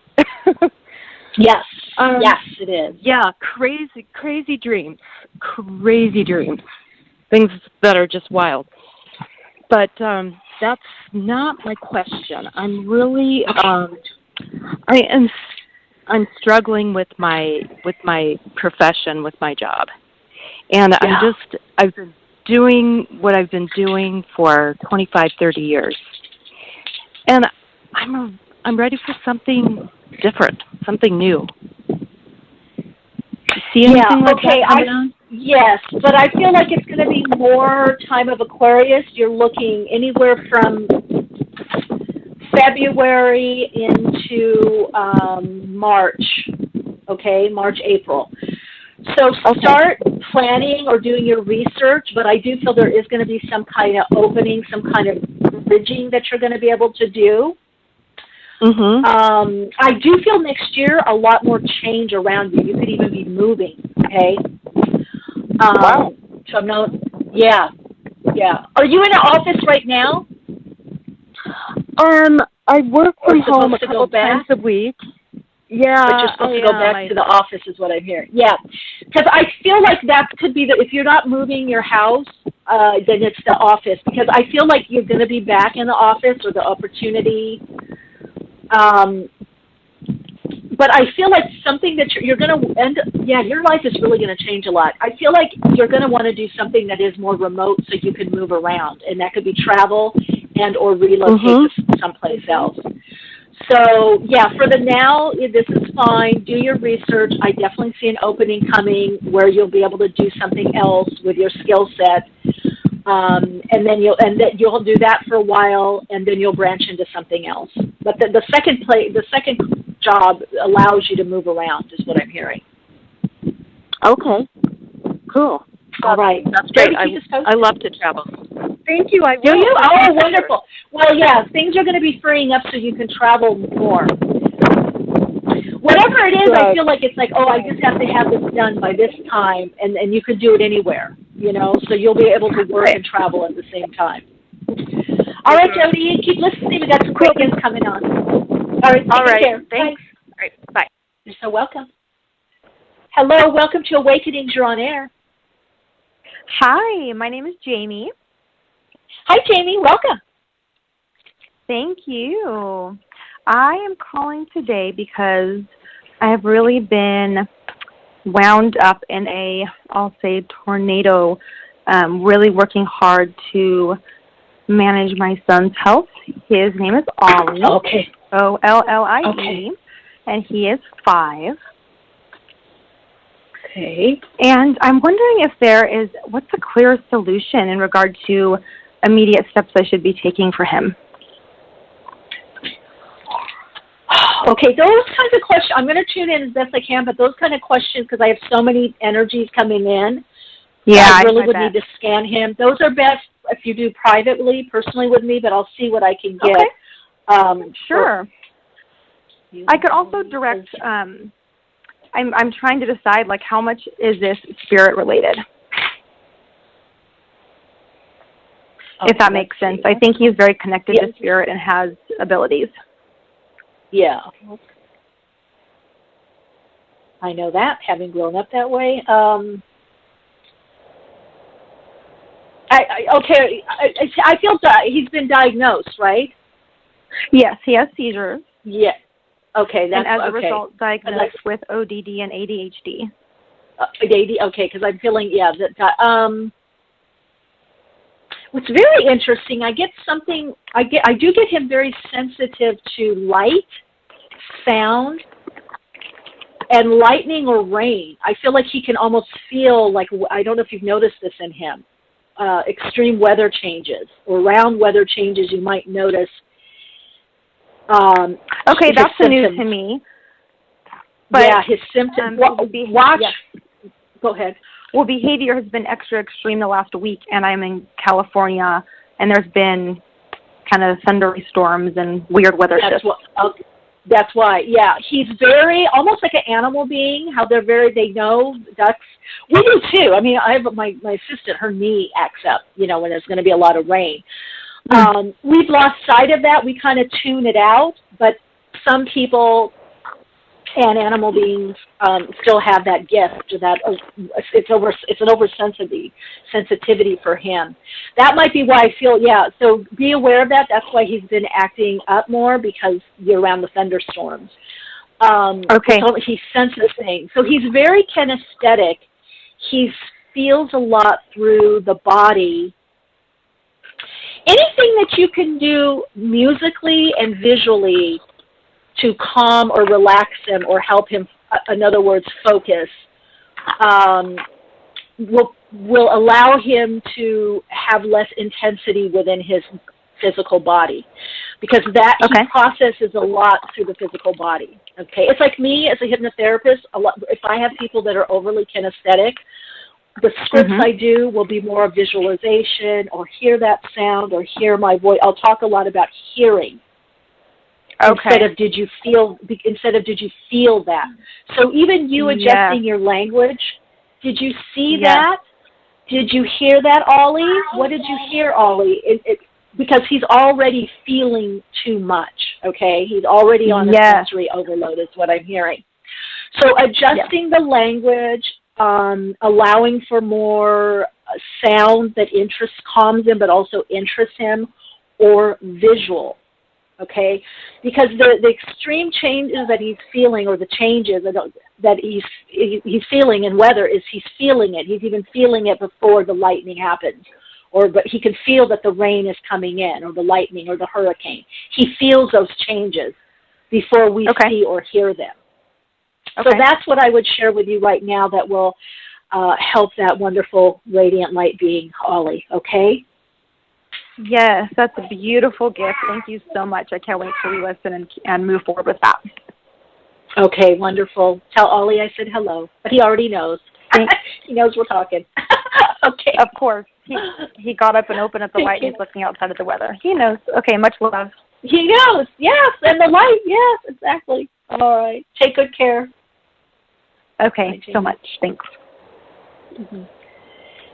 Yes. Yes, it is. Yeah, crazy dreams. Crazy dreams. Things that are just wild. But that's not my question. I'm really I'm struggling with my profession, with my job. And I've been doing what I've been doing for 25, 30 years. And I'm ready for something different, something new. See anything like that coming on? Yes, but I feel like it's going to be more time of Aquarius. You're looking anywhere from February into March, okay, March, April. So start planning or doing your research, but I do feel there is going to be some kind of opening, some kind of bridging that you're going to be able to do. I do feel next year a lot more change around you. You could even be moving, okay? Wow. So I'm not, yeah. Are you in an office right now? I work from home a couple times a week. Yeah. But you're supposed to go back to the office is what I'm hearing. Yeah. Because I feel like that could be if you're not moving your house, then it's the office, because I feel like you're going to be back in the office, or the opportunity. But I feel like something that you're going to end up, your life is really going to change a lot. I feel like you're going to want to do something that is more remote so you can move around, and that could be travel and or relocate to someplace else. So, for the now, this is fine. Do your research. I definitely see an opening coming where you'll be able to do something else with your skill set. And then you'll do that for a while, and then you'll branch into something else. But the second job allows you to move around, is what I'm hearing. Okay. Cool. All right. That's great. I love to travel. Thank you. Do you? Oh, wonderful. Well, things are going to be freeing up so you can travel more. Whatever it is, I feel like it's like, I just have to have this done by this time, and you can do it anywhere, so you'll be able to work and travel at the same time. All right, Jody, keep listening. We got some quick ones coming on. All right, take care. Thanks. Bye. All right, bye. You're so welcome. Hello, welcome to Awakenings. You're on air. Hi, my name is Jamie. Hi, Jamie. Welcome. Thank you. I am calling today because I have really been wound up in I'll say, tornado, really working hard to manage my son's health. His name is Ollie. Okay. Ollie. Okay. And he is 5. Okay. And I'm wondering what's a clear solution in regard to immediate steps I should be taking for him? Okay, those kinds of questions, I'm going to tune in as best I can, but those kind of questions, because I have so many energies coming in, I really would need to scan him. Those are best if you do privately, personally with me, but I'll see what I can get. Okay. Sure. I could also direct, I'm trying to decide, how much is this spirit related? If that makes sense. I think he's very connected to spirit and has abilities. Yeah. I know that, having grown up that way. I feel he's been diagnosed, right? Yes, he has seizures. Yeah. Okay. And as a result, diagnosed with ODD and ADHD. Okay, because I'm feeling, what's very interesting, I do get him very sensitive to light, sound, and lightning or rain. I feel like he can almost feel I don't know if you've noticed this in him, extreme weather changes or around weather changes you might notice. Okay, that's news to me. But, his symptoms. Go ahead. Well, behavior has been extra extreme the last week, and I'm in California, and there's been kind of thundery storms and weird weather shifts. That's why, he's very, almost like an animal being, how they know ducks. We do too. I mean, I have my assistant, her knee acts up, when there's going to be a lot of rain. We've lost sight of that. We kind of tune it out, but some people and animal beings still have that gift, it's an oversensitivity for him. That might be why I feel, so be aware of that. That's why he's been acting up more, because you're around the thunderstorms. Okay. So he senses things. So he's very kinesthetic. He feels a lot through the body. Anything that you can do musically and visually to calm or relax him or help him, in other words, focus, will allow him to have less intensity within his physical body, because he processes a lot through the physical body. Okay, it's like me as a hypnotherapist. If I have people that are overly kinesthetic, the scripts I do will be more of visualization, or hear that sound, or hear my voice. I'll talk a lot about hearing. Instead of did you feel that? So even you adjusting your language, did you see that? Did you hear that, Ollie? What did you hear, Ollie? Because he's already feeling too much, okay? He's already on a sensory overload is what I'm hearing. So adjusting the language, allowing for more sound that calms him but also interests him, or visual. Okay, because the extreme changes that he's feeling, or the changes that he's feeling in weather, is he's feeling it. He's even feeling it before the lightning happens, but he can feel that the rain is coming in, or the lightning, or the hurricane. He feels those changes before we see or hear them. So that's what I would share with you right now that will help that wonderful radiant light being, Ollie. Okay. Yes, that's a beautiful gift. Thank you so much. I can't wait to re-listen and move forward with that. Okay, wonderful. Tell Ollie I said hello, but he already knows. He knows we're talking. Okay. Of course. He got up and opened up the light and he's looking outside at the weather. He knows. Okay, much love. He knows, yes, and the light, yes, exactly. All right. Take good care. Okay, so much. Thanks. Mm-hmm.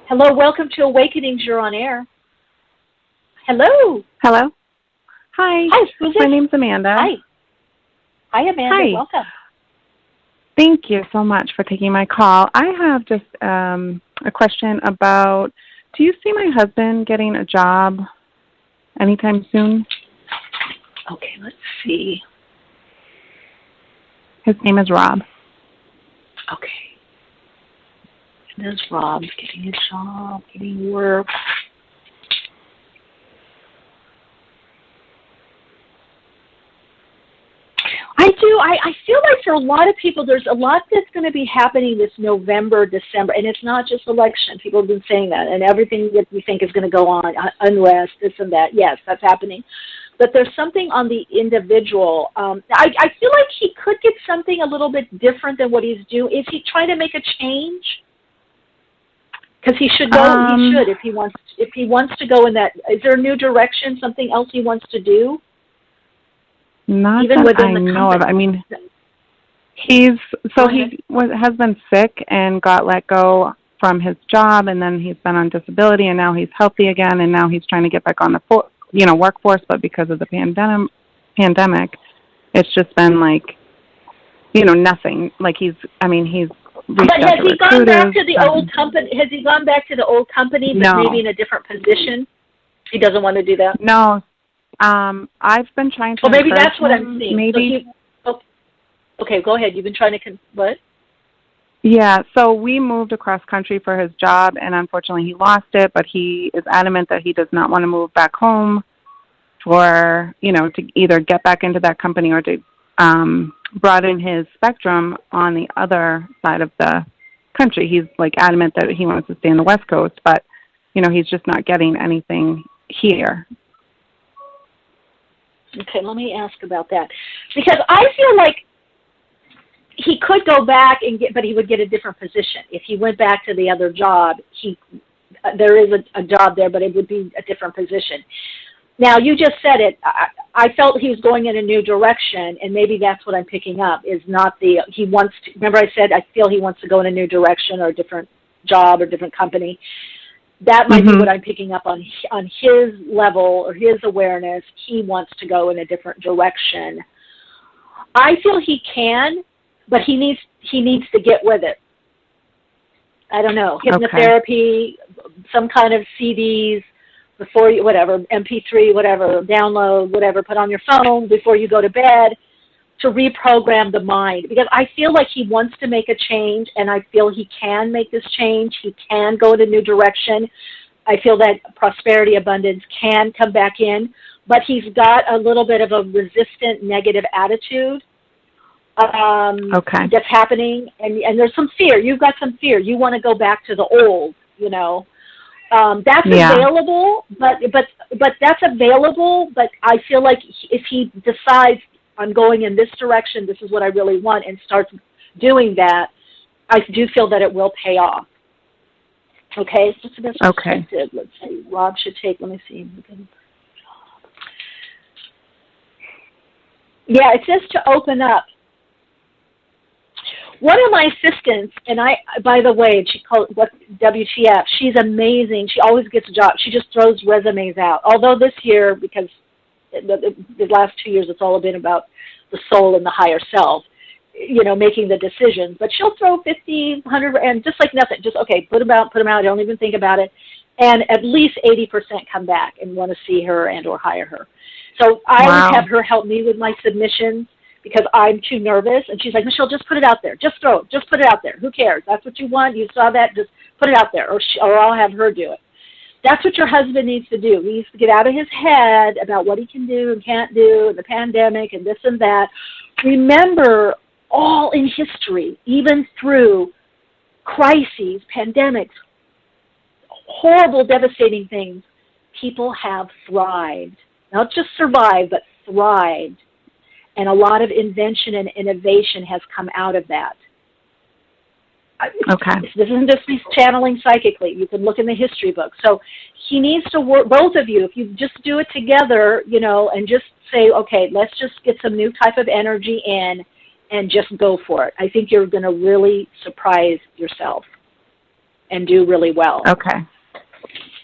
Hello, welcome to Awakenings. You're on air. Hello. Hello. Hi. Hi, who's this? My name's Amanda. Hi. Hi, Amanda. Hi. Welcome. Thank you so much for taking my call. I have just a question about, do you see my husband getting a job anytime soon? Okay, let's see. His name is Rob. Okay. There's Rob getting a job, getting work. I feel like for a lot of people, there's a lot that's going to be happening this November, December, and it's not just election. People have been saying that, and everything that we think is going to go on, unrest, this and that. Yes, that's happening. But there's something on the individual. I feel like he could get something a little bit different than what he's doing. Is he trying to make a change? Because he should go. He should if he wants to go in that. Is there a new direction? Something else he wants to do? Not even that within I the know of. I mean, he has been sick and got let go from his job, and then he's been on disability, and now he's healthy again, and now he's trying to get back on the workforce. But because of the pandemic, it's just been like, nothing. Like he's reached But out has to he gone back to recruiters, the old company? Has he gone back to the old company, but No. maybe in a different position? He doesn't want to do that. No. I've been trying to. Well, maybe that's what him, I'm seeing. Maybe. So okay, go ahead. You've been trying to what? Yeah. So we moved across country for his job, and unfortunately, he lost it. But he is adamant that he does not want to move back home for to either get back into that company or to broaden his spectrum on the other side of the country. He's adamant that he wants to stay on the West Coast, but he's just not getting anything here. Okay, let me ask about that. Because I feel like he could go back but he would get a different position. If he went back to the other job, there is a job there, but it would be a different position. Now, you just said it. I felt he was going in a new direction, and maybe that's what I'm picking up, is not he wants to, remember I said I feel he wants to go in a new direction or a different job or different company. That might be what I'm picking up on his level or his awareness. He wants to go in a different direction. I feel he can, but he needs to get with it. I don't know, hypnotherapy, some kind of CDs before you, whatever, MP3, whatever, download, whatever, put on your phone before you go to bed to reprogram the mind. Because I feel like he wants to make a change, and I feel he can make this change. He can go in a new direction. I feel that prosperity, abundance can come back in, but he's got a little bit of a resistant negative attitude that's happening, and there's some fear. You've got some fear. You want to go back to the old, That's available, but that's available. But I feel like if he decides I'm going in this direction, this is what I really want, and starts doing that, I do feel that it will pay off. Okay, so that's perspective. Let's see. Rob should take. Let me see. Yeah, it says to open up. One of my assistants, and by the way, she called WTF. She's amazing. She always gets a job. She just throws resumes out. Although this year, because the last 2 years, it's all been about the soul and the higher self. making the decisions. But she'll throw 50, 100, and just like nothing, just, okay, put them out, don't even think about it. And at least 80% come back and want to see her and or hire her. So I always have her help me with my submissions because I'm too nervous. And she's like, Michele, just put it out there. Just throw it. Just put it out there. Who cares? That's what you want. You saw that. Just put it out there. Or I'll have her do it. That's what your husband needs to do. He needs to get out of his head about what he can do and can't do and the pandemic and this and that. Remember, all in history, even through crises, pandemics, horrible, devastating things, people have thrived. Not just survived, but thrived. And a lot of invention and innovation has come out of that. Okay. This isn't just me channeling psychically. You can look in the history book. So he needs to work, both of you, if you just do it together, and just say, okay, let's just get some new type of energy in and just go for it. I think you're going to really surprise yourself and do really well. Okay.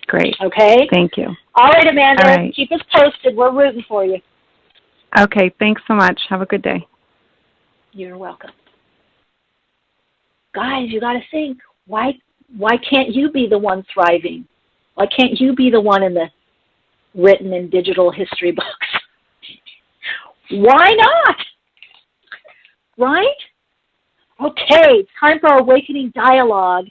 Great. Okay? Thank you. All right, Amanda. All right. Keep us posted. We're rooting for you. Okay. Thanks so much. Have a good day. You're welcome. Guys, you got to think, why can't you be the one thriving? Why can't you be the one in the written and digital history books? Why not? Right? Okay, time for our Awakening Dialogue.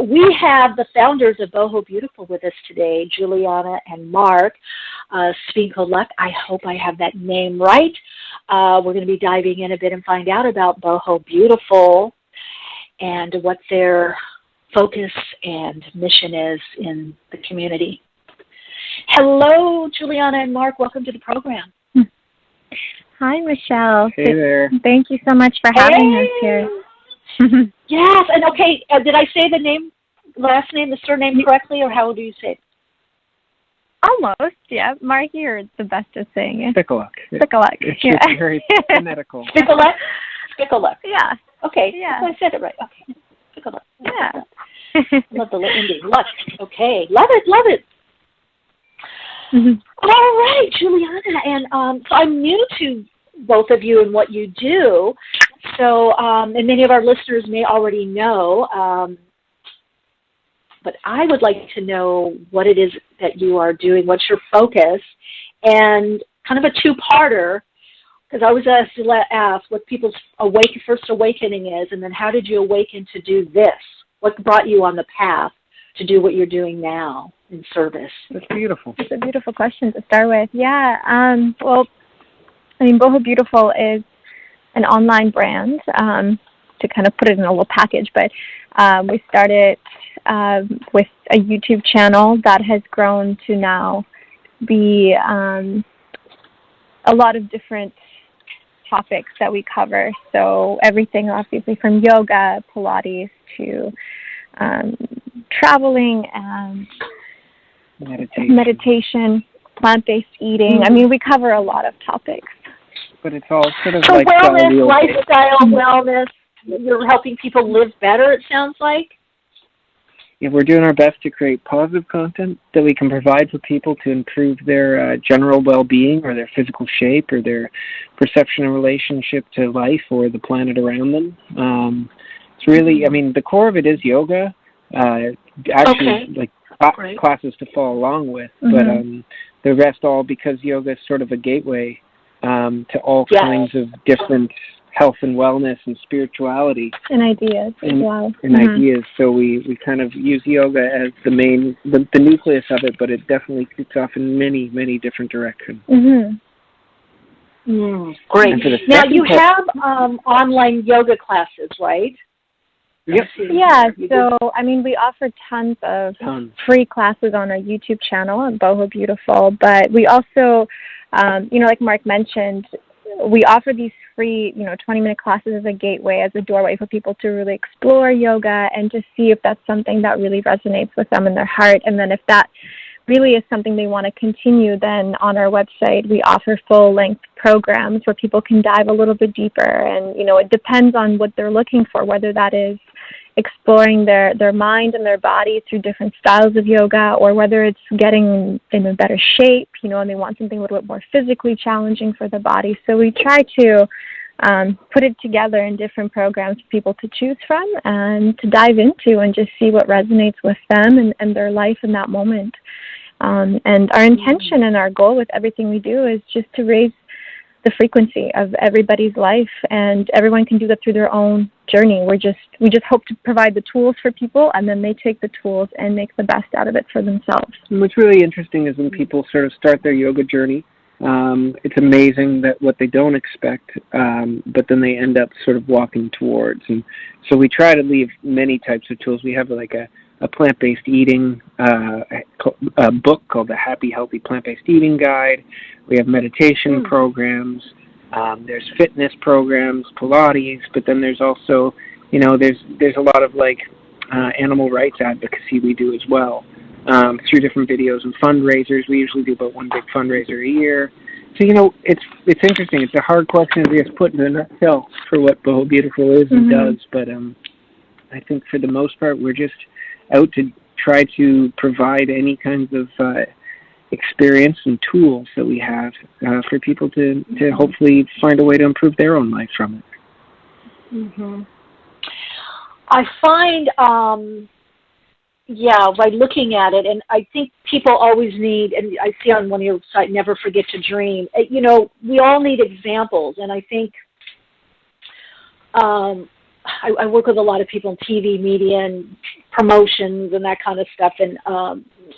We have the founders of Boho Beautiful with us today, Juliana and Mark Spinkoluk. I hope I have that name right. We're going to be diving in a bit and find out about Boho Beautiful and what their focus and mission is in the community. Hello, Juliana and Mark. Welcome to the program. Hi, Michele. Hey there. Thank you so much for having us here. Yes, and okay, did I say the last name, the surname correctly, or how do you say it? Almost, yeah. Mark, you're the best at saying it. Spinkoluk. Spinkoluk. It's very phonetical. Spinkoluk? Spinkoluk. Yeah. Okay, yeah. I said it right. Okay, Spinkoluk. Yeah. Love the ending. Luck. Okay, love it. Mm-hmm. All right, Juliana, and so I'm new to both of you and what you do. So, and many of our listeners may already know, but I would like to know what it is that you are doing, what's your focus, and kind of a two-parter, because I always ask what people's first awakening is, and then how did you awaken to do this? What brought you on the path to do what you're doing now in service? That's beautiful. It's a beautiful question to start with. Yeah. Well, I mean, Boho Beautiful is an online brand, to kind of put it in a little package, but we started with a YouTube channel that has grown to now be a lot of different topics that we cover. So everything obviously from yoga, Pilates, to traveling and meditation, plant-based eating. I mean, we cover a lot of topics. But it's all sort of so like wellness, lifestyle, wellness. You're helping people live better, it sounds like. Yeah, we're doing our best to create positive content that we can provide for people to improve their general well-being or their physical shape or their perception and relationship to life or the planet around them. It's really, I mean, the core of it is yoga. Classes to follow along with, but the rest all because yoga is sort of a gateway to all kinds of different health and wellness and spirituality and ideas as well. And ideas. So we kind of use yoga as the main, the nucleus of it, but it definitely kicks off in many, many different directions. Great. Now you have online yoga classes, right? Yep. Yeah, so, I mean, we offer tons of free classes on our YouTube channel at Boho Beautiful, but we also, like Mark mentioned, we offer these free, 20-minute classes as a gateway, as a doorway for people to really explore yoga and to see if that's something that really resonates with them in their heart. And then if that really is something they want to continue, then on our website we offer full-length programs where people can dive a little bit deeper. And, it depends on what they're looking for, whether that is exploring their mind and their body through different styles of yoga, or whether it's getting in a better shape, and they want something a little bit more physically challenging for the body. So we try to put it together in different programs for people to choose from and to dive into and just see what resonates with them and their life in that moment. And our intention and our goal with everything we do is just to raise the frequency of everybody's life, and everyone can do that through their own journey. We just hope to provide the tools for people, and then they take the tools and make the best out of it for themselves. And what's really interesting is when people sort of start their yoga journey, it's amazing that what they don't expect, but then they end up sort of walking towards. And so we try to leave many types of tools. We have like a plant-based eating a book called the Happy Healthy Plant-Based Eating Guide. We have meditation programs. There's fitness programs, Pilates, but then there's also, there's a lot of like animal rights advocacy we do as well through different videos and fundraisers. We usually do about one big fundraiser a year. So, it's interesting. It's a hard question to just put in a nutshell for what Boho Beautiful is and does, but I think for the most part, we're just out to try to provide any kinds of experience and tools that we have for people to hopefully find a way to improve their own life from it. Mm-hmm. I find, by looking at it, and I think people always need, and I see on one of your site, Never Forget to Dream, we all need examples, and I think I work with a lot of people in TV, media, and promotions and that kind of stuff. And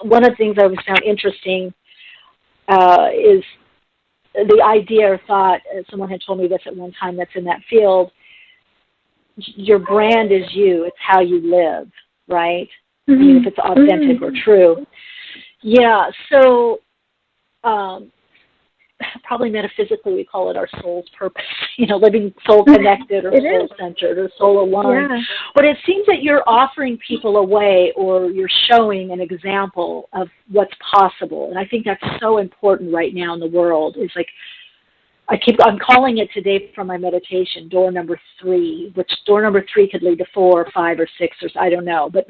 one of the things I always found interesting is the idea or thought, someone had told me this at one time that's in that field, your brand is you. It's how you live, right? I mean, if it's authentic or true. Yeah, so probably metaphysically we call it our soul's purpose, living soul connected or soul centered or soul aligned. Yeah. But it seems that you're offering people a way, or you're showing an example of what's possible. And I think that's so important right now in the world. It's like, I'm calling it today from my meditation, door number 3, which door number 3 could lead to 4 or 5 or 6 or I don't know, but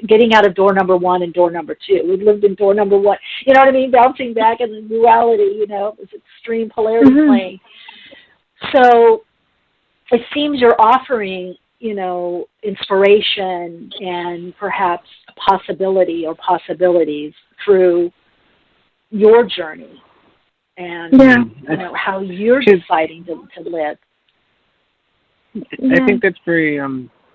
getting out of door number 1 and door number 2. We've lived in door number 1, you know what I mean? Bouncing back in the duality, this extreme polarity plane. So it seems you're offering, inspiration and perhaps a possibility or possibilities through your journey. And how you're deciding to live. I think that's very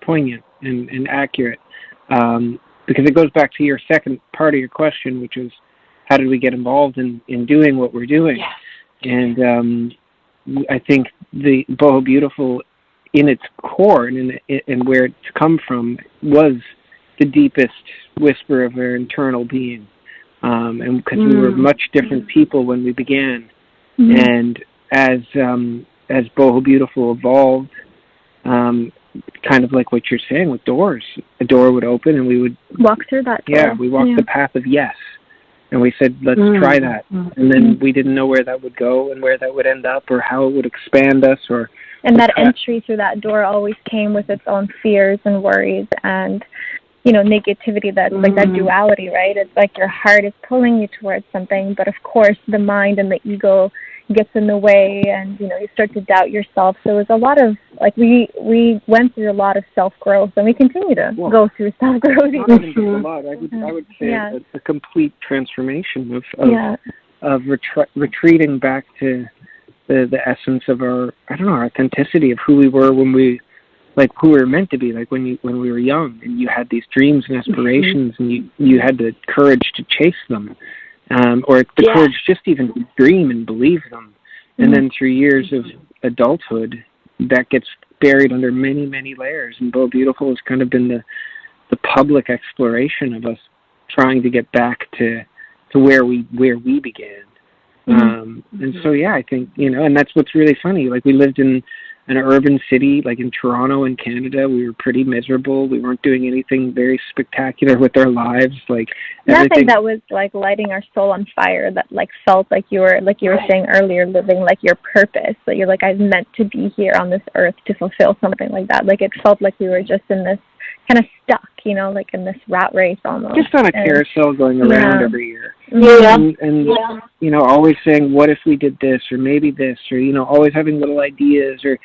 poignant and accurate, because it goes back to your second part of your question, which is how did we get involved in doing what we're doing? Yes. And I think the Boho Beautiful, in its core and where it's come from, was the deepest whisper of our internal being. And because we were much different people when we began, and as Boho Beautiful evolved, kind of like what you're saying with doors, a door would open and we would walk through that door. Yeah, we walked the path of yes, and we said, let's try that, and then we didn't know where that would go and where that would end up or how it would expand us And that entry through that door always came with its own fears and worries and negativity, that like that duality, right? It's like your heart is pulling you towards something, but of course the mind and the ego gets in the way, and you start to doubt yourself. So it was a lot of we went through a lot of self-growth, and we continue to go through self-growth. Not even just a lot. I would say a complete transformation of retreating back to the essence of our authenticity of who we were when we, who we were meant to be, when we were young, and you had these dreams and aspirations, and you had the courage to chase them, or the courage just even to dream and believe them. And then through years of adulthood, that gets buried under many, many layers. And Boho Beautiful has kind of been the public exploration of us trying to get back to where we began. And so, I think, and that's what's really funny. We lived in an urban city, in Toronto in Canada. We were pretty miserable. We weren't doing anything very spectacular with our lives. Nothing that was lighting our soul on fire, that felt like you were saying earlier, living your purpose, that you're I'm meant to be here on this earth to fulfill something like that. It felt like we were just in this kind of stuck, in this rat race almost. Just on a carousel going around every year. And always saying, what if we did this, or maybe this, or, always having little ideas, or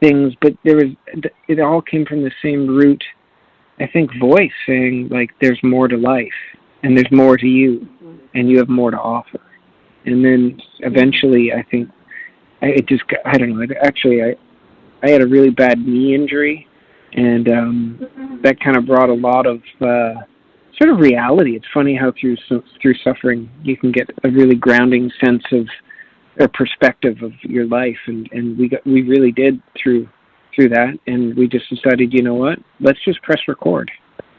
things, but it all came from the same root, I think, voice saying, like, there's more to life, and there's more to you, and you have more to offer. And then eventually, I think, I don't know, I had a really bad knee injury, and that kind of brought a lot of sort of reality. It's funny how through suffering you can get a really grounding sense of or perspective of your life, and we really did through that, and we just decided, you know what, let's just press record,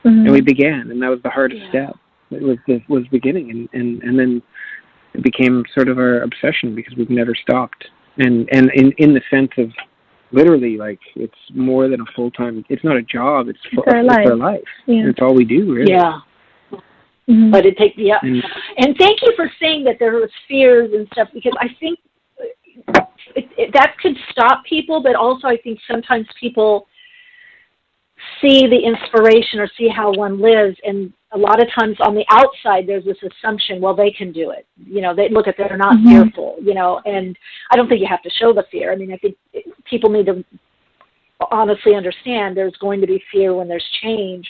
and we began, and that was the hardest step. It was beginning, and then it became sort of our obsession because we've never stopped, and in the sense of literally, like, it's more than a full-time, it's not a job, it's our life. Yeah. It's all we do, really. Yeah. But it takes, and thank you for saying that there was fears and stuff, because I think that could stop people, but also I think sometimes people see the inspiration or see how one lives, and a lot of times on the outside there's this assumption, well, they can do it. You know, they look at they're not fearful, you know, and I don't think you have to show the fear. I mean, I think people need to honestly understand there's going to be fear when there's change,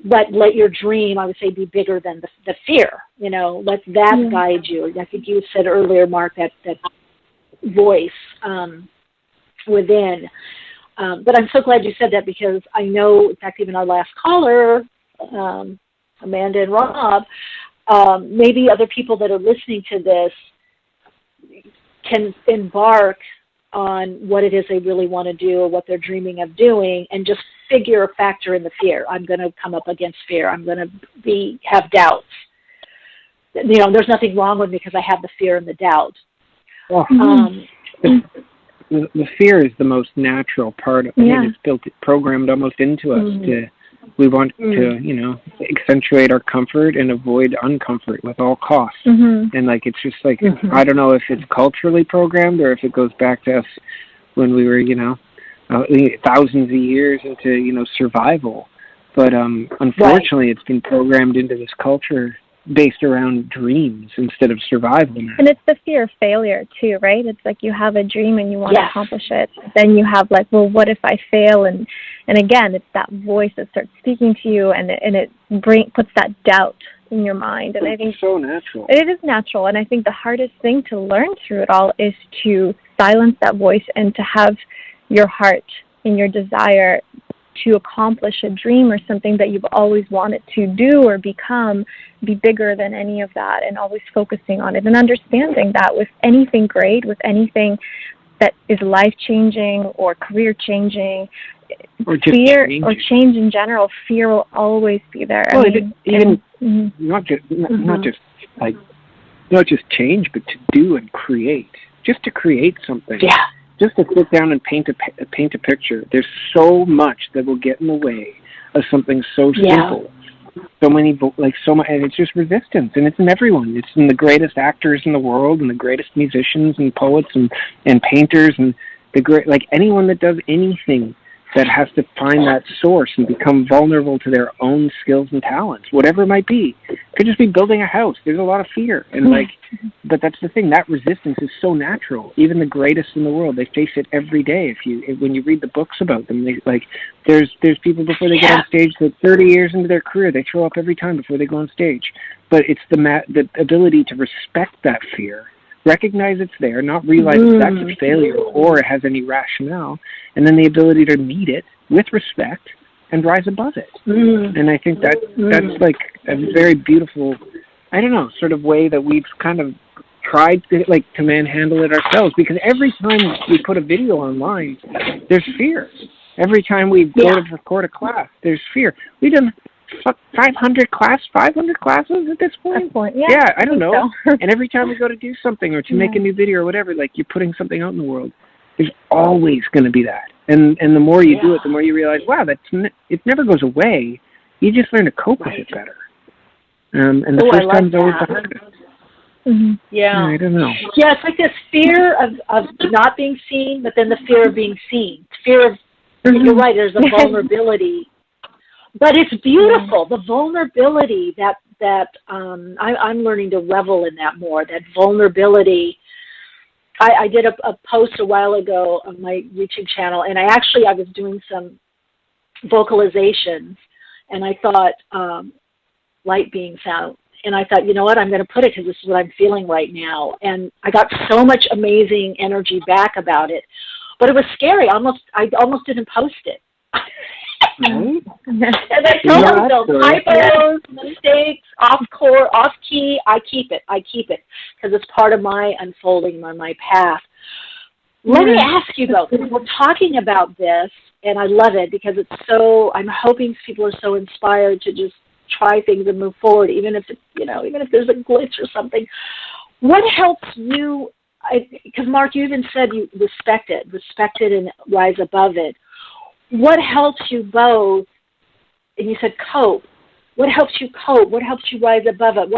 but let your dream, I would say, be bigger than the fear. You know, let that guide you. I think you said earlier, Mark, that voice within. But I'm so glad you said that, because I know, in fact, even our last caller, Amanda and Rob, maybe other people that are listening to this can embark on what it is they really want to do or what they're dreaming of doing, and just factor in the fear. I'm going to come up against fear. I'm going to have doubts. You know, there's nothing wrong with me because I have the fear and the doubt. Well, the fear is the most natural part of it. I mean, it's programmed almost into us. We want to, you know, accentuate our comfort and avoid uncomfort with all costs. And, like, it's just like, I don't know if it's culturally programmed or if it goes back to us when we were, you know, thousands of years into, you know, survival. But unfortunately, it's been programmed into this culture based around dreams instead of survival. And it's the fear of failure too, right? It's like you have a dream and you want to accomplish it. Then you have, like, well, what if I fail? And again, it's that voice that starts speaking to you, and it puts that doubt in your mind. And I think it's so natural. It is natural, and I think the hardest thing to learn through it all is to silence that voice and to have your heart and your desire to accomplish a dream or something that you've always wanted to do or become be bigger than any of that, and always focusing on it and understanding that with anything great, with anything that is life-changing or career-changing, or fear or change in general, fear will always be there. Well, not just change, but to do and create. Just to create something. Yeah. Just to sit down and paint a picture. There's so much that will get in the way of something so simple. So many, and it's just resistance, and it's in everyone. It's in the greatest actors in the world, and the greatest musicians and poets and painters, and anyone that does anything that has to find that source and become vulnerable to their own skills and talents, whatever it might be. It could just be building a house. There's a lot of fear, and but that's the thing. That resistance is so natural. Even the greatest in the world, they face it every day. When you read the books about them, there's people before they get on stage that 30 years into their career, they throw up every time before they go on stage. But it's the ability to respect that fear, recognize it's there, not realize that's a failure or it has any rationale, and then the ability to meet it with respect and rise above it. And I think that's like a very beautiful, I don't know, sort of way that we've kind of tried to manhandle it ourselves, because every time we put a video online, there's fear. Every time we go to record a class, there's fear. We've done 500 classes at this point? Yeah, I don't know. So. And every time we go to do something or to make a new video or whatever, like you're putting something out in the world, there's always going to be that. And the more you do it, the more you realize, wow, it never goes away. You just learn to cope with it better. And the first time's always the hardest. Yeah. I don't know. Yeah, it's like this fear of not being seen, but then the fear of being seen. Fear of, you're right, there's a vulnerability. But it's beautiful, the vulnerability that I'm learning to revel in that more, that vulnerability I did a post a while ago on my YouTube channel, and I was doing some vocalizations, and I thought light being sound. And I thought, you know what, I'm going to put it because this is what I'm feeling right now. And I got so much amazing energy back about it. But it was scary. I almost didn't post it. And I told myself, typos, mistakes, off key, I keep it because it's part of my unfolding, my path. Let me ask you though, we're talking about this, and I love it because it's so, I'm hoping people are so inspired to just try things and move forward, even if even if there's a glitch or something. What helps you? Because Mark, you even said you respect it and rise above it. What helps you both? And you said cope. What helps you cope? What helps you rise above it?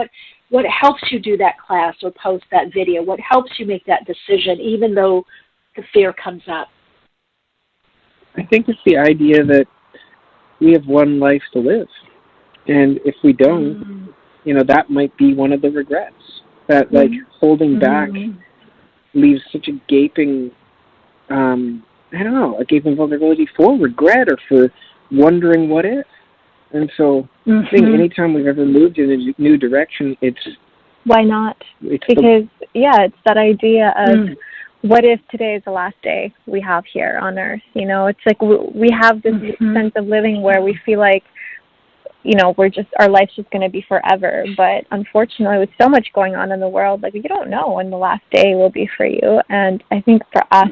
What helps you do that class or post that video? What helps you make that decision, even though the fear comes up? I think it's the idea that we have one life to live. And if we don't, that might be one of the regrets. That, holding back leaves such a gaping, a gaping vulnerability for regret or for wondering what if. And so I think anytime we've ever moved in a new direction, it's... Why not? Because, it's that idea of what if today is the last day we have here on Earth? It's like we have this sense of living where we feel like, our life's just going to be forever. But unfortunately, with so much going on in the world, you don't know when the last day will be for you. And I think for us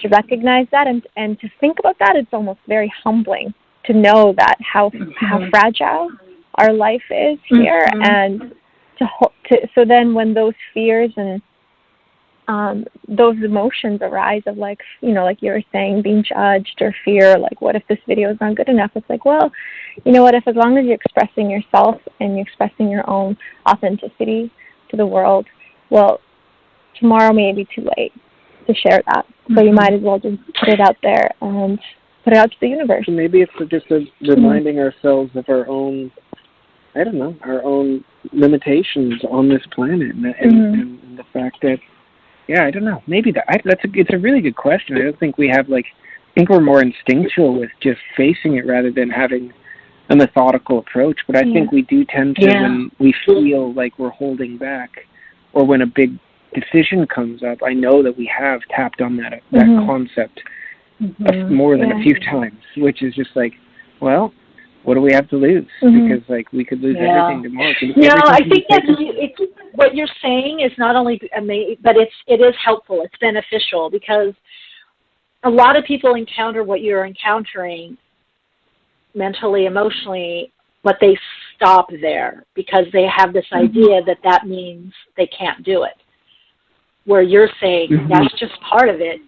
to recognize that and to think about that, it's almost very humbling to know that how fragile our life is here. And so then when those fears and those emotions arise of like you were saying, being judged or fear, what if this video is not good enough? It's like, well, you know what, if as long as you're expressing yourself and you're expressing your own authenticity to the world, well, tomorrow may be too late to share that. So you might as well just put it out there and put it out to the universe. So maybe it's just reminding ourselves of our own, our own limitations on this planet and the fact that, I don't know. Maybe it's a really good question. I don't think we have I think we're more instinctual with just facing it rather than having a methodical approach. But I think we do tend to, when we feel like we're holding back or when a big decision comes up, I know that we have tapped on that concept more than a few times, which is just well, what do we have to lose? Because we could lose everything tomorrow. I think that what you're saying is not only amazing, but it is helpful. It's beneficial because a lot of people encounter what you're encountering mentally, emotionally, but they stop there because they have this idea that means they can't do it. Where you're saying that's just part of it.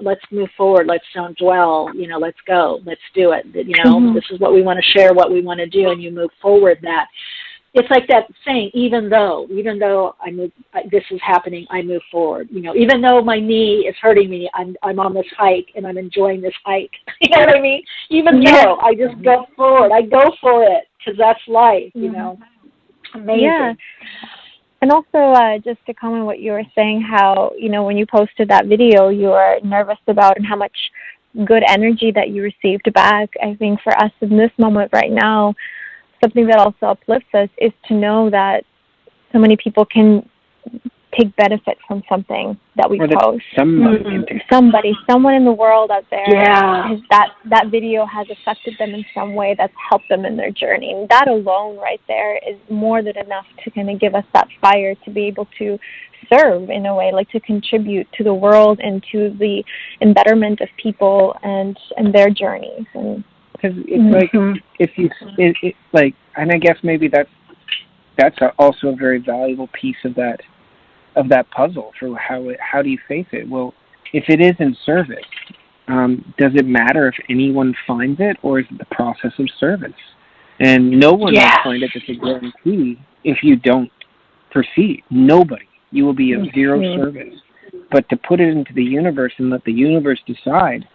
Let's move forward. Let's don't dwell. Let's go. Let's do it. This is what we want to share, what we want to do, and you move forward. That it's like that saying. Even though this is happening, I move forward. Even though my knee is hurting me, I'm on this hike and I'm enjoying this hike. You know what I mean? Even though I just go forward, I go for it because that's life. Amazing. Yeah. And also, just to comment on what you were saying, how, when you posted that video, you were nervous about and how much good energy that you received back. I think for us in this moment right now, something that also uplifts us is to know that so many people can take benefit from something that we post. Someone in the world out there, that video has affected them in some way that's helped them in their journey. And that alone right there is more than enough to kind of give us that fire to be able to serve in a way, to contribute to the world and to the embetterment of people and their journees. And because it's and I guess maybe that's also a very valuable piece of that puzzle for how do you face it? Well, if it is in service, does it matter if anyone finds it, or is it the process of service? And no one will find it. It's a guarantee if you don't proceed. Nobody. You will be of zero service. But to put it into the universe and let the universe decide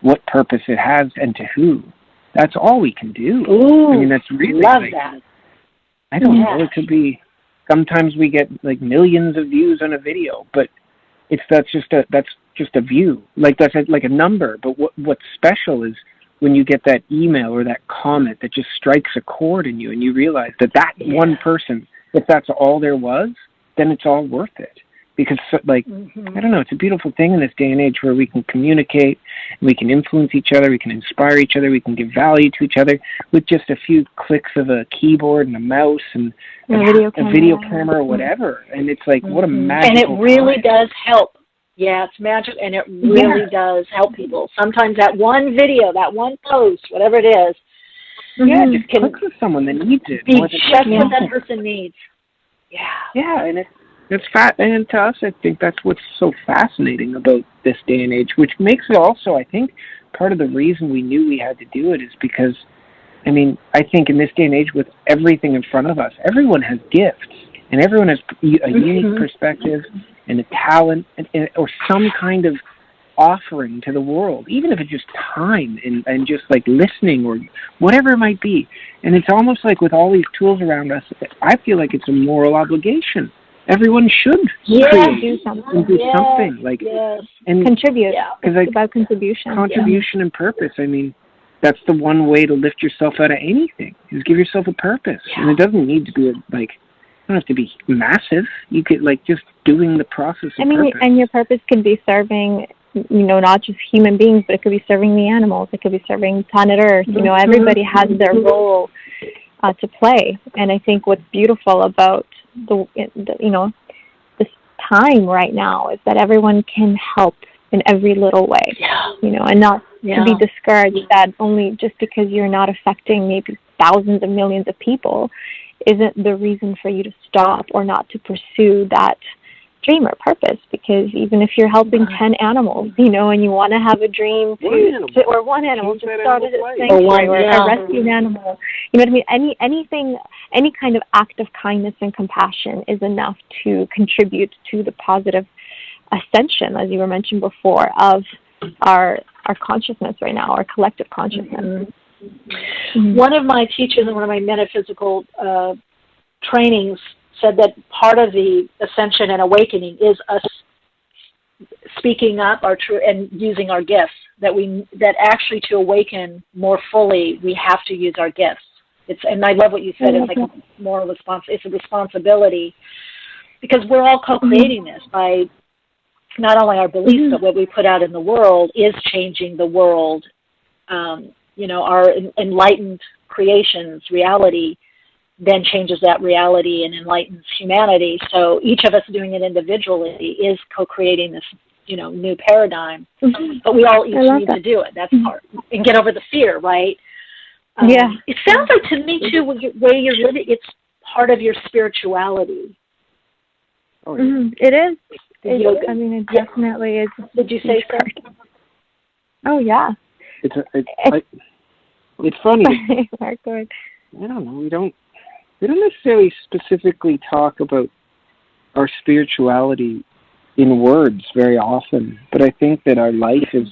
what purpose it has and to who, that's all we can do. Ooh, that's really love that. I don't know. It could be. Sometimes we get millions of views on a video, but that's just a view. Like that's like a number. But what's special is when you get that email or that comment that just strikes a chord in you, and you realize that one person, if that's all there was, then it's all worth it. Because, like, I don't know, it's a beautiful thing in this day and age where we can communicate, we can influence each other, we can inspire each other, we can give value to each other with just a few clicks of a keyboard and a mouse and a video camera or whatever. And it's like, what a magical And it really does help. Yeah, it's magic, and it really does help people. Sometimes that one video, that one post, whatever it is, just click with someone that needs it. Be just what that person needs. Yeah, and it's and to us, I think that's what's so fascinating about this day and age, which makes it also, I think, part of the reason we knew we had to do it is because, I mean, I think in this day and age with everything in front of us, everyone has gifts, and everyone has a unique perspective and a talent or some kind of offering to the world, even if it's just time and just like listening or whatever it might be. And it's almost like with all these tools around us, I feel like it's a moral obligation. Everyone should do something. And contribute. It's like, about contribution and purpose. I mean, that's the one way to lift yourself out of anything, is give yourself a purpose. And it doesn't need to be you don't have to be massive. You could just doing the process of purpose. And your purpose could be serving, not just human beings, but it could be serving the animals. It could be serving planet Earth. Everybody has their role to play. And I think what's beautiful about this time right now is that everyone can help in every little way, and not to be discouraged that only just because you're not affecting maybe thousands of millions of people isn't the reason for you to stop or not to pursue that dream or purpose. Because even if you're helping 10 animals, and you want to have a dream or one animal to start a sanctuary or a rescued animal, you know what I mean? Any kind of act of kindness and compassion is enough to contribute to the positive ascension, as you were mentioned before, of our consciousness right now, our collective consciousness. One of my teachers in one of my metaphysical trainings said that part of the ascension and awakening is us speaking up and using our gifts. That actually to awaken more fully, we have to use our gifts. And I love what you said. It's like moral it's a responsibility, because we're all co-creating this by not only our beliefs, but what we put out in the world is changing the world. Our enlightened creations, reality, then changes that reality and enlightens humanity. So each of us doing it individually is co-creating this, new paradigm. But we all each need to do it. That's part. And get over the fear, right? It sounds like to me, too, the way you're living, it's part of your spirituality. Oh, yeah. It is. It definitely is. Did you say so? Oh, yeah. It's funny. Mark, go ahead. I don't know. We don't necessarily specifically talk about our spirituality in words very often, but I think that our life is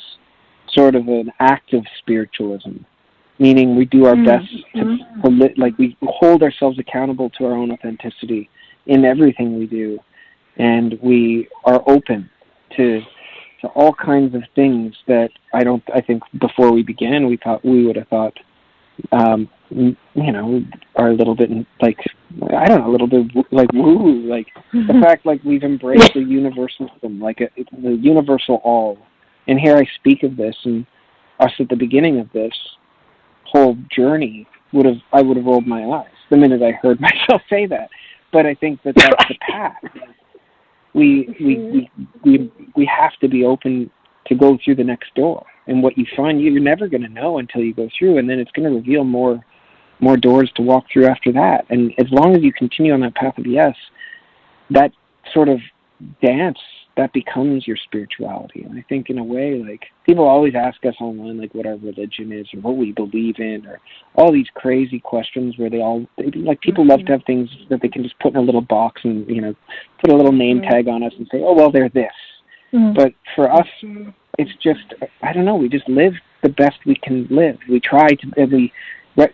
sort of an act of spiritualism, meaning we do our best we hold ourselves accountable to our own authenticity in everything we do, and we are open to all kinds of things that I think before we began we would have thought are a little bit a little bit like woo, like the fact we've embraced the universalism, the universal all. And here I speak of this, and us at the beginning of this whole journey I would have rolled my eyes the minute I heard myself say that. But I think that's the path. We have to be open to go through the next door. And what you find, you're never going to know until you go through, and then it's going to reveal more doors to walk through after that. And as long as you continue on that path of yes, that sort of dance, that becomes your spirituality. And I think in a way, people always ask us online, what our religion is or what we believe in, or all these crazy questions where people love to have things that they can just put in a little box and, put a little name tag on us and say, oh, well, they're this. But for us, it's just, I don't know, we just live the best we can live. We try to,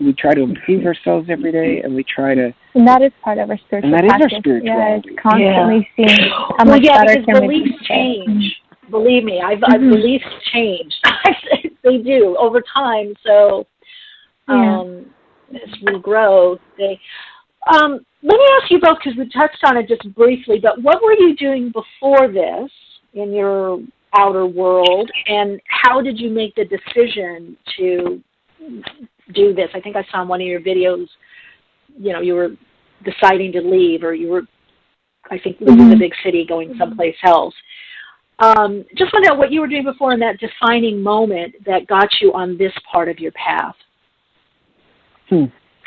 we try to improve ourselves every day, and we try to. And that is part of our spiritual practice. And that is our spirituality. Yeah, it's constantly seeing how much better can we beliefs change. Believe me, I've beliefs change. They do over time. So as we grow, they. Let me ask you both, because we touched on it just briefly, but what were you doing before this in your outer world, and how did you make the decision to do this? I think I saw in one of your videos, you were deciding to leave, or you were, I think, leaving the big city, going someplace else. Just want to know what you were doing before in that defining moment that got you on this part of your path.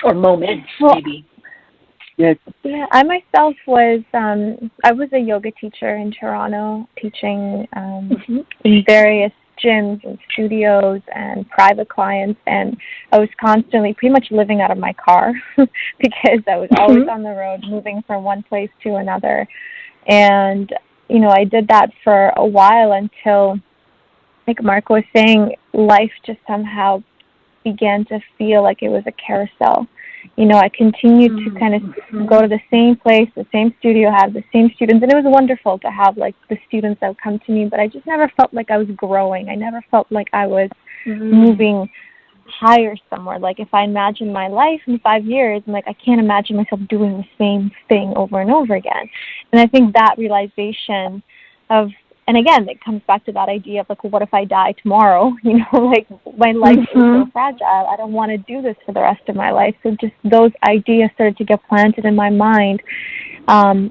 Or moments, maybe. Yeah, I myself was, I was a yoga teacher in Toronto, teaching in various gyms and studios and private clients, and I was constantly pretty much living out of my car because I was always on the road, moving from one place to another. And, I did that for a while until, like Mark was saying, life just somehow began to feel like it was a carousel. I continued to kind of go to the same place, the same studio, have the same students, and it was wonderful to have, like, the students that would come to me, but I just never felt like I was growing. I never felt like I was moving higher somewhere. Like, if I imagine my life in 5 years, I'm like, I can't imagine myself doing the same thing over and over again. And I think that realization of, and again, it comes back to that idea of, like, well, what if I die tomorrow? Like, my life is so fragile. I don't want to do this for the rest of my life. So just those ideas started to get planted in my mind,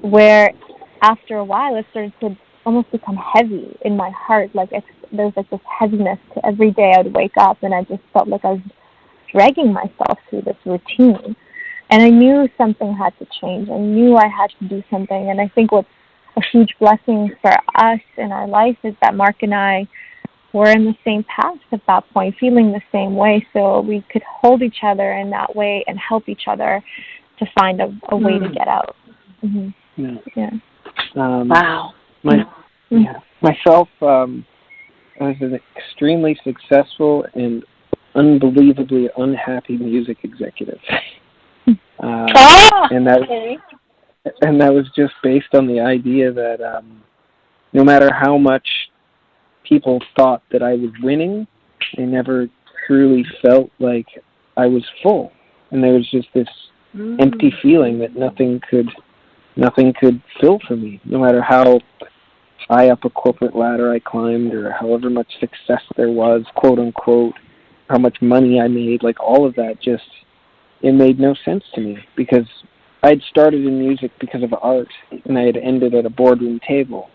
where after a while it started to almost become heavy in my heart. Like, there's like this heaviness to every day I would wake up, and I just felt like I was dragging myself through this routine. And I knew something had to change. I knew I had to do something. And I think what's a huge blessing for us in our life is that Mark and I were in the same path at that point, feeling the same way, so we could hold each other in that way and help each other to find a way to get out. Wow. Myself, I was an extremely successful and unbelievably unhappy music executive. And that was just based on the idea that no matter how much people thought that I was winning, I never truly felt like I was full. And there was just this empty feeling that nothing could fill for me, no matter how high up a corporate ladder I climbed or however much success there was, quote unquote, how much money I made, like all of that just, it made no sense to me, because I had started in music because of art, and I had ended at a boardroom table,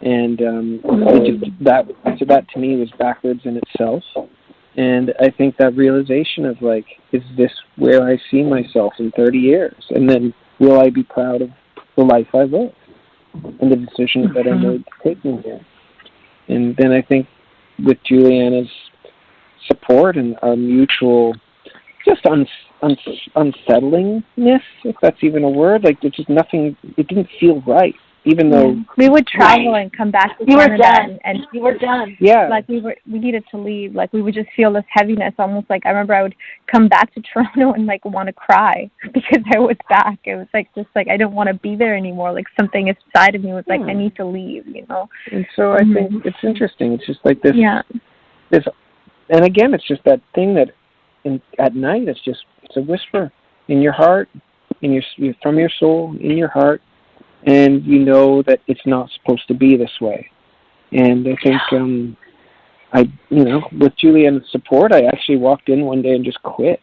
and that to me was backwards in itself. And I think that realization of, like, is this where I see myself in 30 years, and then will I be proud of the life I live and the decisions that I made to take me here? And then I think with Juliana's support and our mutual just unsettlingness, if that's even a word, like there's just nothing, it didn't feel right, even though we would travel and come back to Canada, and you were done. Yeah, like we needed to leave. Like we would just feel this heaviness, almost like I remember I would come back to Toronto and like want to cry because I was back. It was like just like I don't want to be there anymore. Like something inside of me was like I need to leave, And so I think it's interesting. It's just like this. Yeah. This, and again, it's just that thing that at night it's a whisper in your heart, from your soul, in your heart. And you know that it's not supposed to be this way. And I think, with Juliana's support, I actually walked in one day and just quit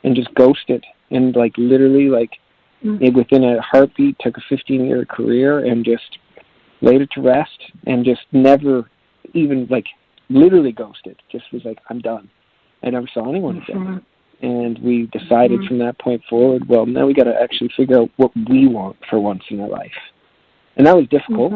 and just ghosted. And like literally within a heartbeat took a 15-year career and just laid it to rest and just never even literally ghosted. Just was like, I'm done. I never saw anyone again. And we decided from that point forward, well, now we got to actually figure out what we want for once in our life. And that was difficult.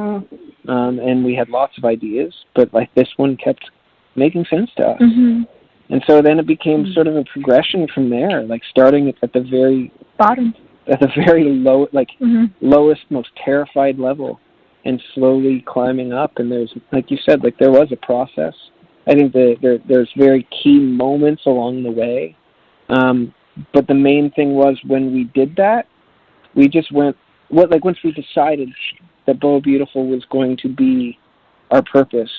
And we had lots of ideas, but this one kept making sense to us. And so then it became sort of a progression from there, starting at the very bottom, at the very low, lowest, most terrified level, and slowly climbing up. And there's, like you said, there was a process. I think there's very key moments along the way But the main thing was when we did that, we just went, once we decided that Boho Beautiful was going to be our purpose,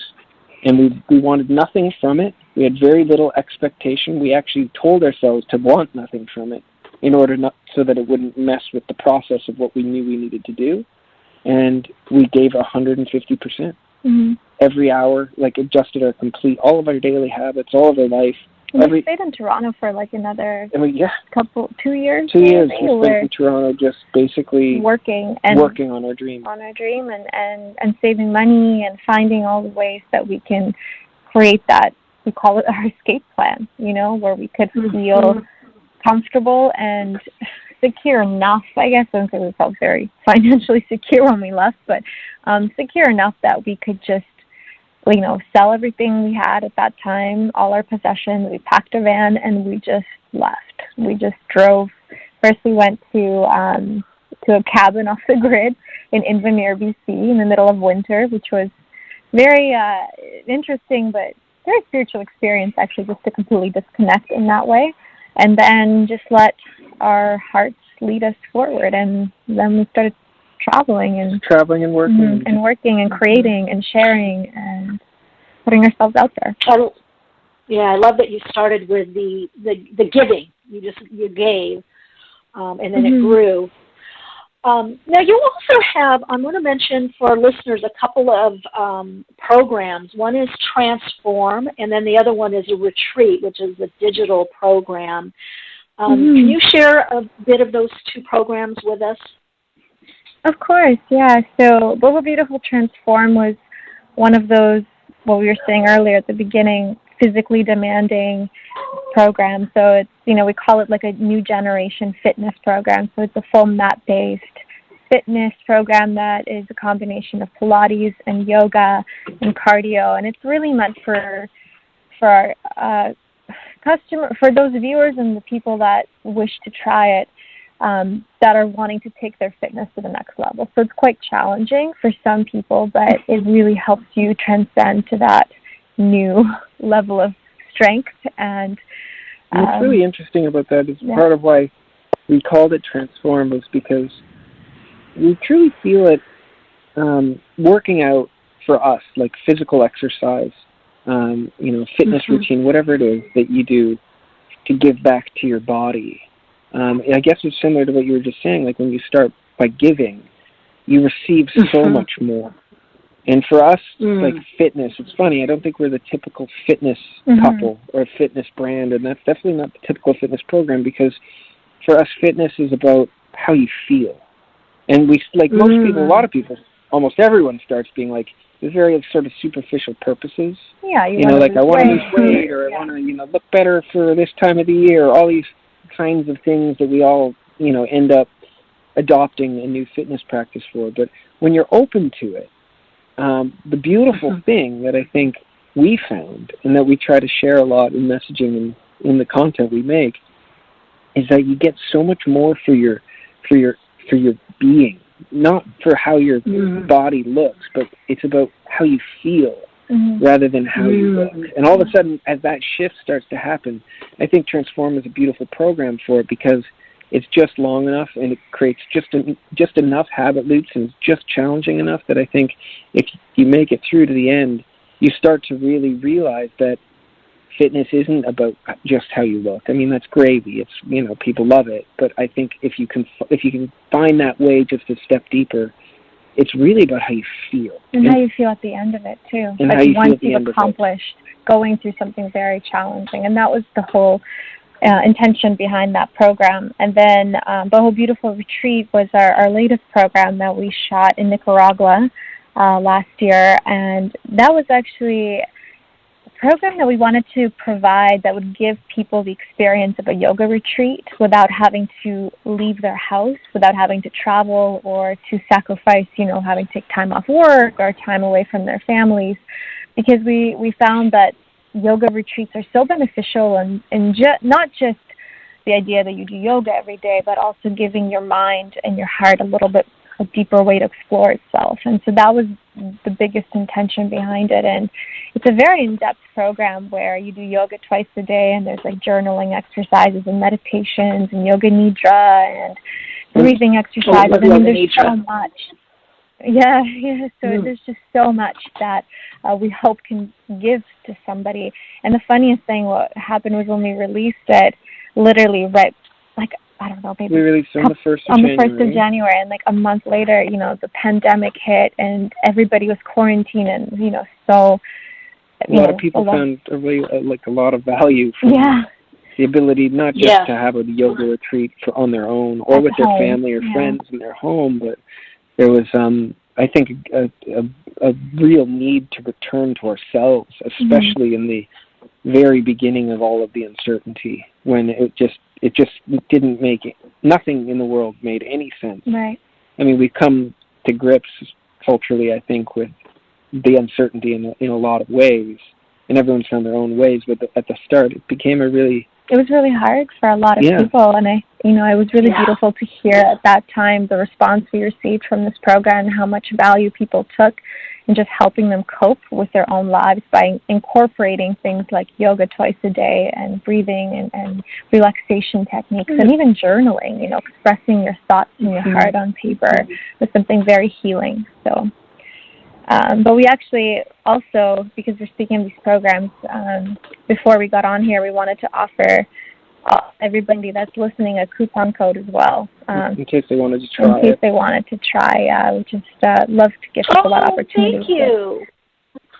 and we wanted nothing from it. We had very little expectation. We actually told ourselves to want nothing from it in order not so that it wouldn't mess with the process of what we knew we needed to do. And we gave 150%. Every hour, adjusted all of our daily habits, all of our life. We stayed in Toronto for another 2 years. 2 years we spent in Toronto just basically working on our dream. And saving money and finding all the ways that we can create that, we call it our escape plan, where we could feel comfortable and secure enough, I guess. I don't think we felt very financially secure when we left, but secure enough that we could just sell everything we had at that time, all our possessions. We packed a van and we just left. We just drove. First we went to a cabin off the grid in Invermere, BC in the middle of winter, which was very interesting but very spiritual experience, actually, just to completely disconnect in that way. And then just let our hearts lead us forward. And then we started traveling and working. And working and creating and sharing and putting ourselves out there. I love that you started with the giving. You gave, and then it grew. Now you also have, I'm going to mention for our listeners a couple of programs. One is Transform, and then the other one is a Retreat, which is a digital program. Can you share a bit of those two programs with us? Of course, yeah. So Boho Beautiful Transform was one of those, what we were saying earlier at the beginning, physically demanding programs. So it's, we call it a new generation fitness program. So it's a full mat-based fitness program that is a combination of Pilates and yoga and cardio. And it's really meant for our for those viewers and the people that wish to try it, that are wanting to take their fitness to the next level. So it's quite challenging for some people, but it really helps you transcend to that new level of strength. And what's really interesting about that is part of why we called it Transform was because we truly feel it working out for us, like physical exercise, fitness routine, whatever it is that you do to give back to your body. I guess it's similar to what you were just saying, when you start by giving, you receive so much more. And for us, fitness, it's funny, I don't think we're the typical fitness couple or fitness brand, and that's definitely not the typical fitness program, because for us, fitness is about how you feel. And we, most people, a lot of people, almost everyone starts being there's very sort of superficial purposes. Yeah, I want to lose weight, or I want to, look better for this time of the year, all these kinds of things that we all, end up adopting a new fitness practice for. But when you're open to it, the beautiful thing that I think we found, and that we try to share a lot in messaging in the content we make, is that you get so much more for your being, not for how your body looks, but it's about how you feel rather than how you look. And all of a sudden, as that shift starts to happen, I think Transform is a beautiful program for it, because it's just long enough and it creates just enough habit loops, and it's just challenging enough that I think if you make it through to the end, you start to really realize that fitness isn't about just how you look. I mean, that's gravy. It's, people love it. But I think if you can find that way just a step deeper, it's really about how you feel. And how you feel at the end of it, too. And how you feel at the end once you've accomplished going through something very challenging. And that was the whole intention behind that program. And then Boho Beautiful Retreat was our latest program that we shot in Nicaragua last year. And that was actually program that we wanted to provide that would give people the experience of a yoga retreat without having to leave their house, without having to travel or to sacrifice, having to take time off work or time away from their families, because we found that yoga retreats are so beneficial and not just the idea that you do yoga every day, but also giving your mind and your heart a little bit a deeper way to explore itself. And so that was the biggest intention behind it. And it's a very in-depth program where you do yoga twice a day, and there's like journaling exercises and meditations and yoga nidra and breathing exercises. I mean, there's so much. Yeah. So there's just so much that we hope can give to somebody. And the funniest thing, what happened was when we released it, literally I don't know, maybe we released on the 1st of January, and like a month later, you know, the pandemic hit and everybody was quarantined, and you know, so a lot of people found a lot of value from the ability not just to have a yoga retreat on their own or with their family or friends in their home, but there was, I think, a real need to return to ourselves, especially in the very beginning of all of the uncertainty, when it just didn't make it, nothing in the world made any sense. Right. I mean, we've come to grips culturally, I think, with the uncertainty in a lot of ways, and everyone's found their own ways, but at the start it became it was really hard for a lot of people, and it was really beautiful to hear at that time the response we received from this program and how much value people took in just helping them cope with their own lives by incorporating things like yoga twice a day and breathing and relaxation techniques and even journaling, you know, expressing your thoughts in your heart on paper was something very healing. So, but we actually also, because we're speaking of these programs, before we got on here, we wanted to offer everybody that's listening a coupon code as well. In case they wanted to try. We just love to give people that opportunity. Thank you.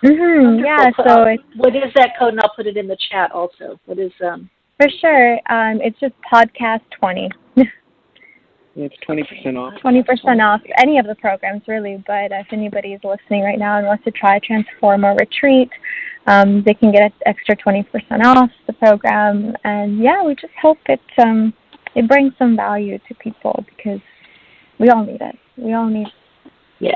Yeah, so what is that code? And I'll put it in the chat also. What is For sure. It's just podcast 20. It's 20% off. 20% off any of the programs, really. But if anybody is listening right now and wants to try Transform or Retreat, they can get an extra 20% off the program. And we just hope it brings some value to people, because we all need it. We all need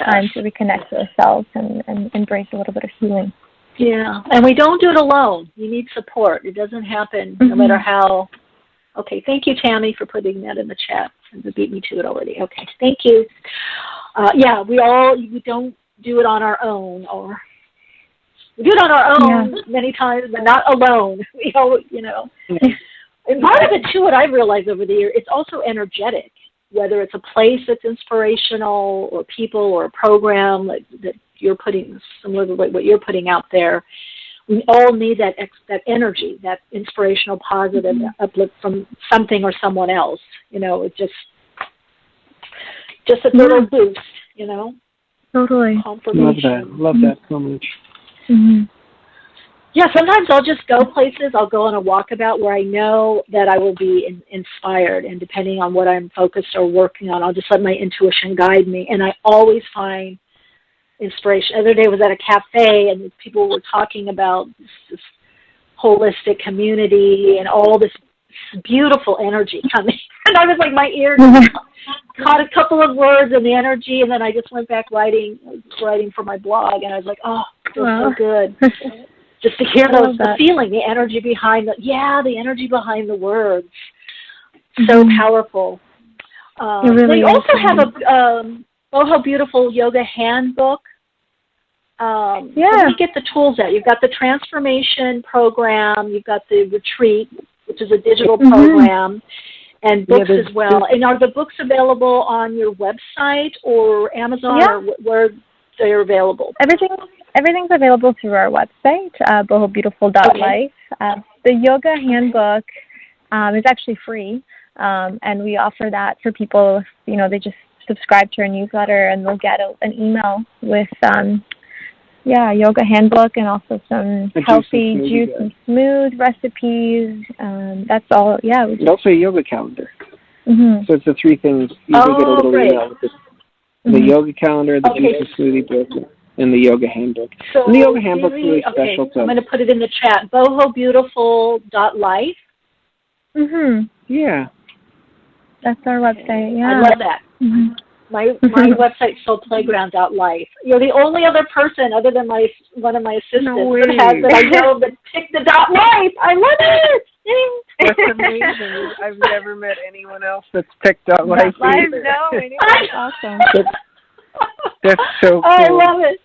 time to reconnect to ourselves and embrace a little bit of healing. Yeah, and we don't do it alone. You need support. It doesn't happen no matter how. Okay, thank you, Tammy, for putting that in the chat. You beat me to it already. Okay, thank you. We don't do it on our own, or we do it on our own many times, but not alone. We all, And part of it too, what I've realized over the years, it's also energetic. Whether it's a place that's inspirational, or people, or a program that you're putting, similar to what you're putting out there. We all need that energy, that inspirational, positive uplift from something or someone else. It's just a little boost, Totally. Love that so much. Mm-hmm. Yeah, sometimes I'll just go places. I'll go on a walkabout where I know that I will be inspired, and depending on what I'm focused or working on, I'll just let my intuition guide me, and I always find inspiration. The other day I was at a cafe, and people were talking about this holistic community and all this beautiful energy coming. And I was like, my ear caught a couple of words in the energy, and then I just went back writing for my blog, and I was like, oh, it feels so good. Just to hear the feeling, the energy behind the energy behind the words. So powerful. They also have a Boho Beautiful Yoga Handbook. Let me get the tools out. You've got the Transformation Program. You've got the Retreat, which is a digital program, and books as well. And are the books available on your website or Amazon, or where they're available? Everything's available through our website, bohobeautiful.life. The Yoga Handbook is actually free, and we offer that for people if, they just subscribe to our newsletter, and they'll get an email with Yoga Handbook, and also some healthy, juice and smooth recipes. That's all. And also a yoga calendar. Mm-hmm. So it's the three things. You can get a little email with the yoga calendar, the juice and smoothie book, and the yoga handbook. So and the yoga handbook's really special. I'm going to put it in the chat. bohobeautiful.life. Mhm. Yeah. That's our website. Yeah. I love that. Mm-hmm. My website, soulplayground.life. You're the only other person other than one of my assistants that I know that picked the .life. I love it. That's amazing. I've never met anyone else that's picked .life. I know. That's awesome. That's so cool. I love it.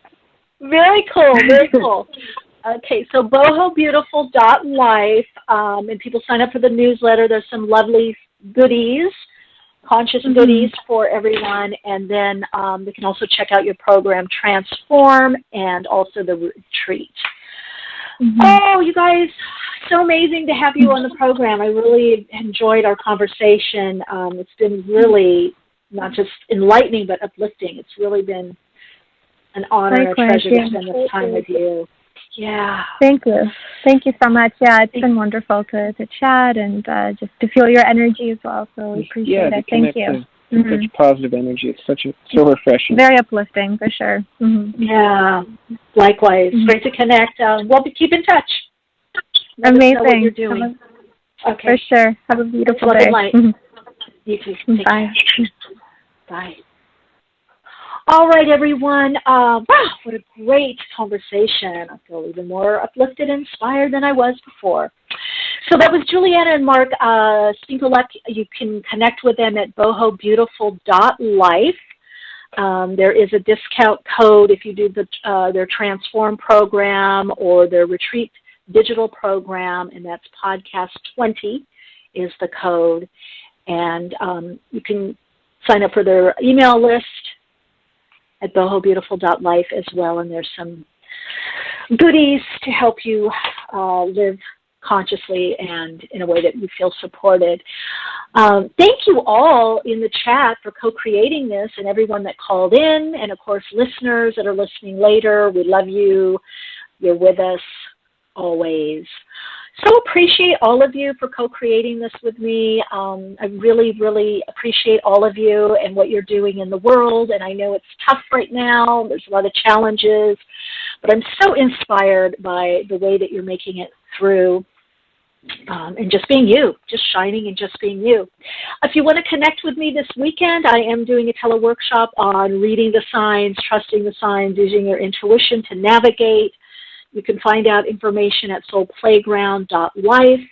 Very cool. Very cool. Okay, so bohobeautiful.life, and people sign up for the newsletter. There's some lovely goodies, conscious goodies for everyone, and then they can also check out your program, Transform, and also the retreat. Oh, you guys, so amazing to have you on the program. I really enjoyed our conversation. It's been really not just enlightening, but uplifting. It's really been an honor and a pleasure to spend this time with you. Yeah. Thank you. Thank you so much. Yeah, it's been wonderful to chat and just to feel your energy as well. So we appreciate it. Thank you. Such positive energy. It's so refreshing. Very uplifting, for sure. Yeah. Likewise. Great to connect. We'll keep in touch. Amazing. Know what you're doing. Okay. For sure. Have a beautiful day. You too. Bye. Bye. All right, everyone. Wow, what a great conversation. I feel even more uplifted and inspired than I was before. So that was Juliana and Mark Spinkolek. You can connect with them at bohobeautiful.life. There is a discount code if you do their Transform program or their Retreat digital program, and that's podcast 20 is the code. And you can sign up for their email list at bohobeautiful.life as well, and there's some goodies to help you live consciously and in a way that you feel supported. Thank you all in the chat for co-creating this, and everyone that called in, and of course listeners that are listening later. We love you. You're with us always. So appreciate all of you for co-creating this with me. I really, really appreciate all of you and what you're doing in the world. And I know it's tough right now. There's a lot of challenges. But I'm so inspired by the way that you're making it through and just being you, just shining and just being you. If you want to connect with me this weekend, I am doing a teleworkshop on reading the signs, trusting the signs, using your intuition to navigate. You can find out information at soulplayground.life.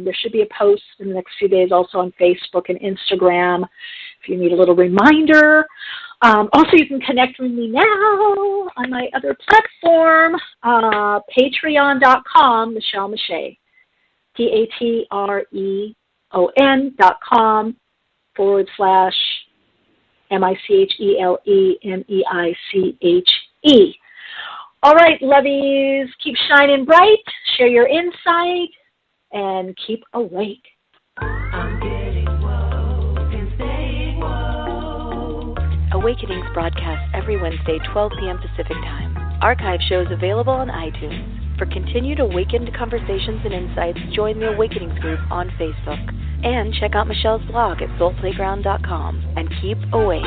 There should be a post in the next few days also on Facebook and Instagram if you need a little reminder. Also, you can connect with me now on my other platform, patreon.com, Michele Meiche, patreon.com/MICHELEMEICHE. All right, lovies, keep shining bright, share your insight, and keep awake. Awakenings broadcast every Wednesday, 12 p.m. Pacific Time. Archive shows available on iTunes. For continued awakened conversations and insights, join the Awakenings group on Facebook. And check out Michelle's blog at soulplayground.com. And keep awake.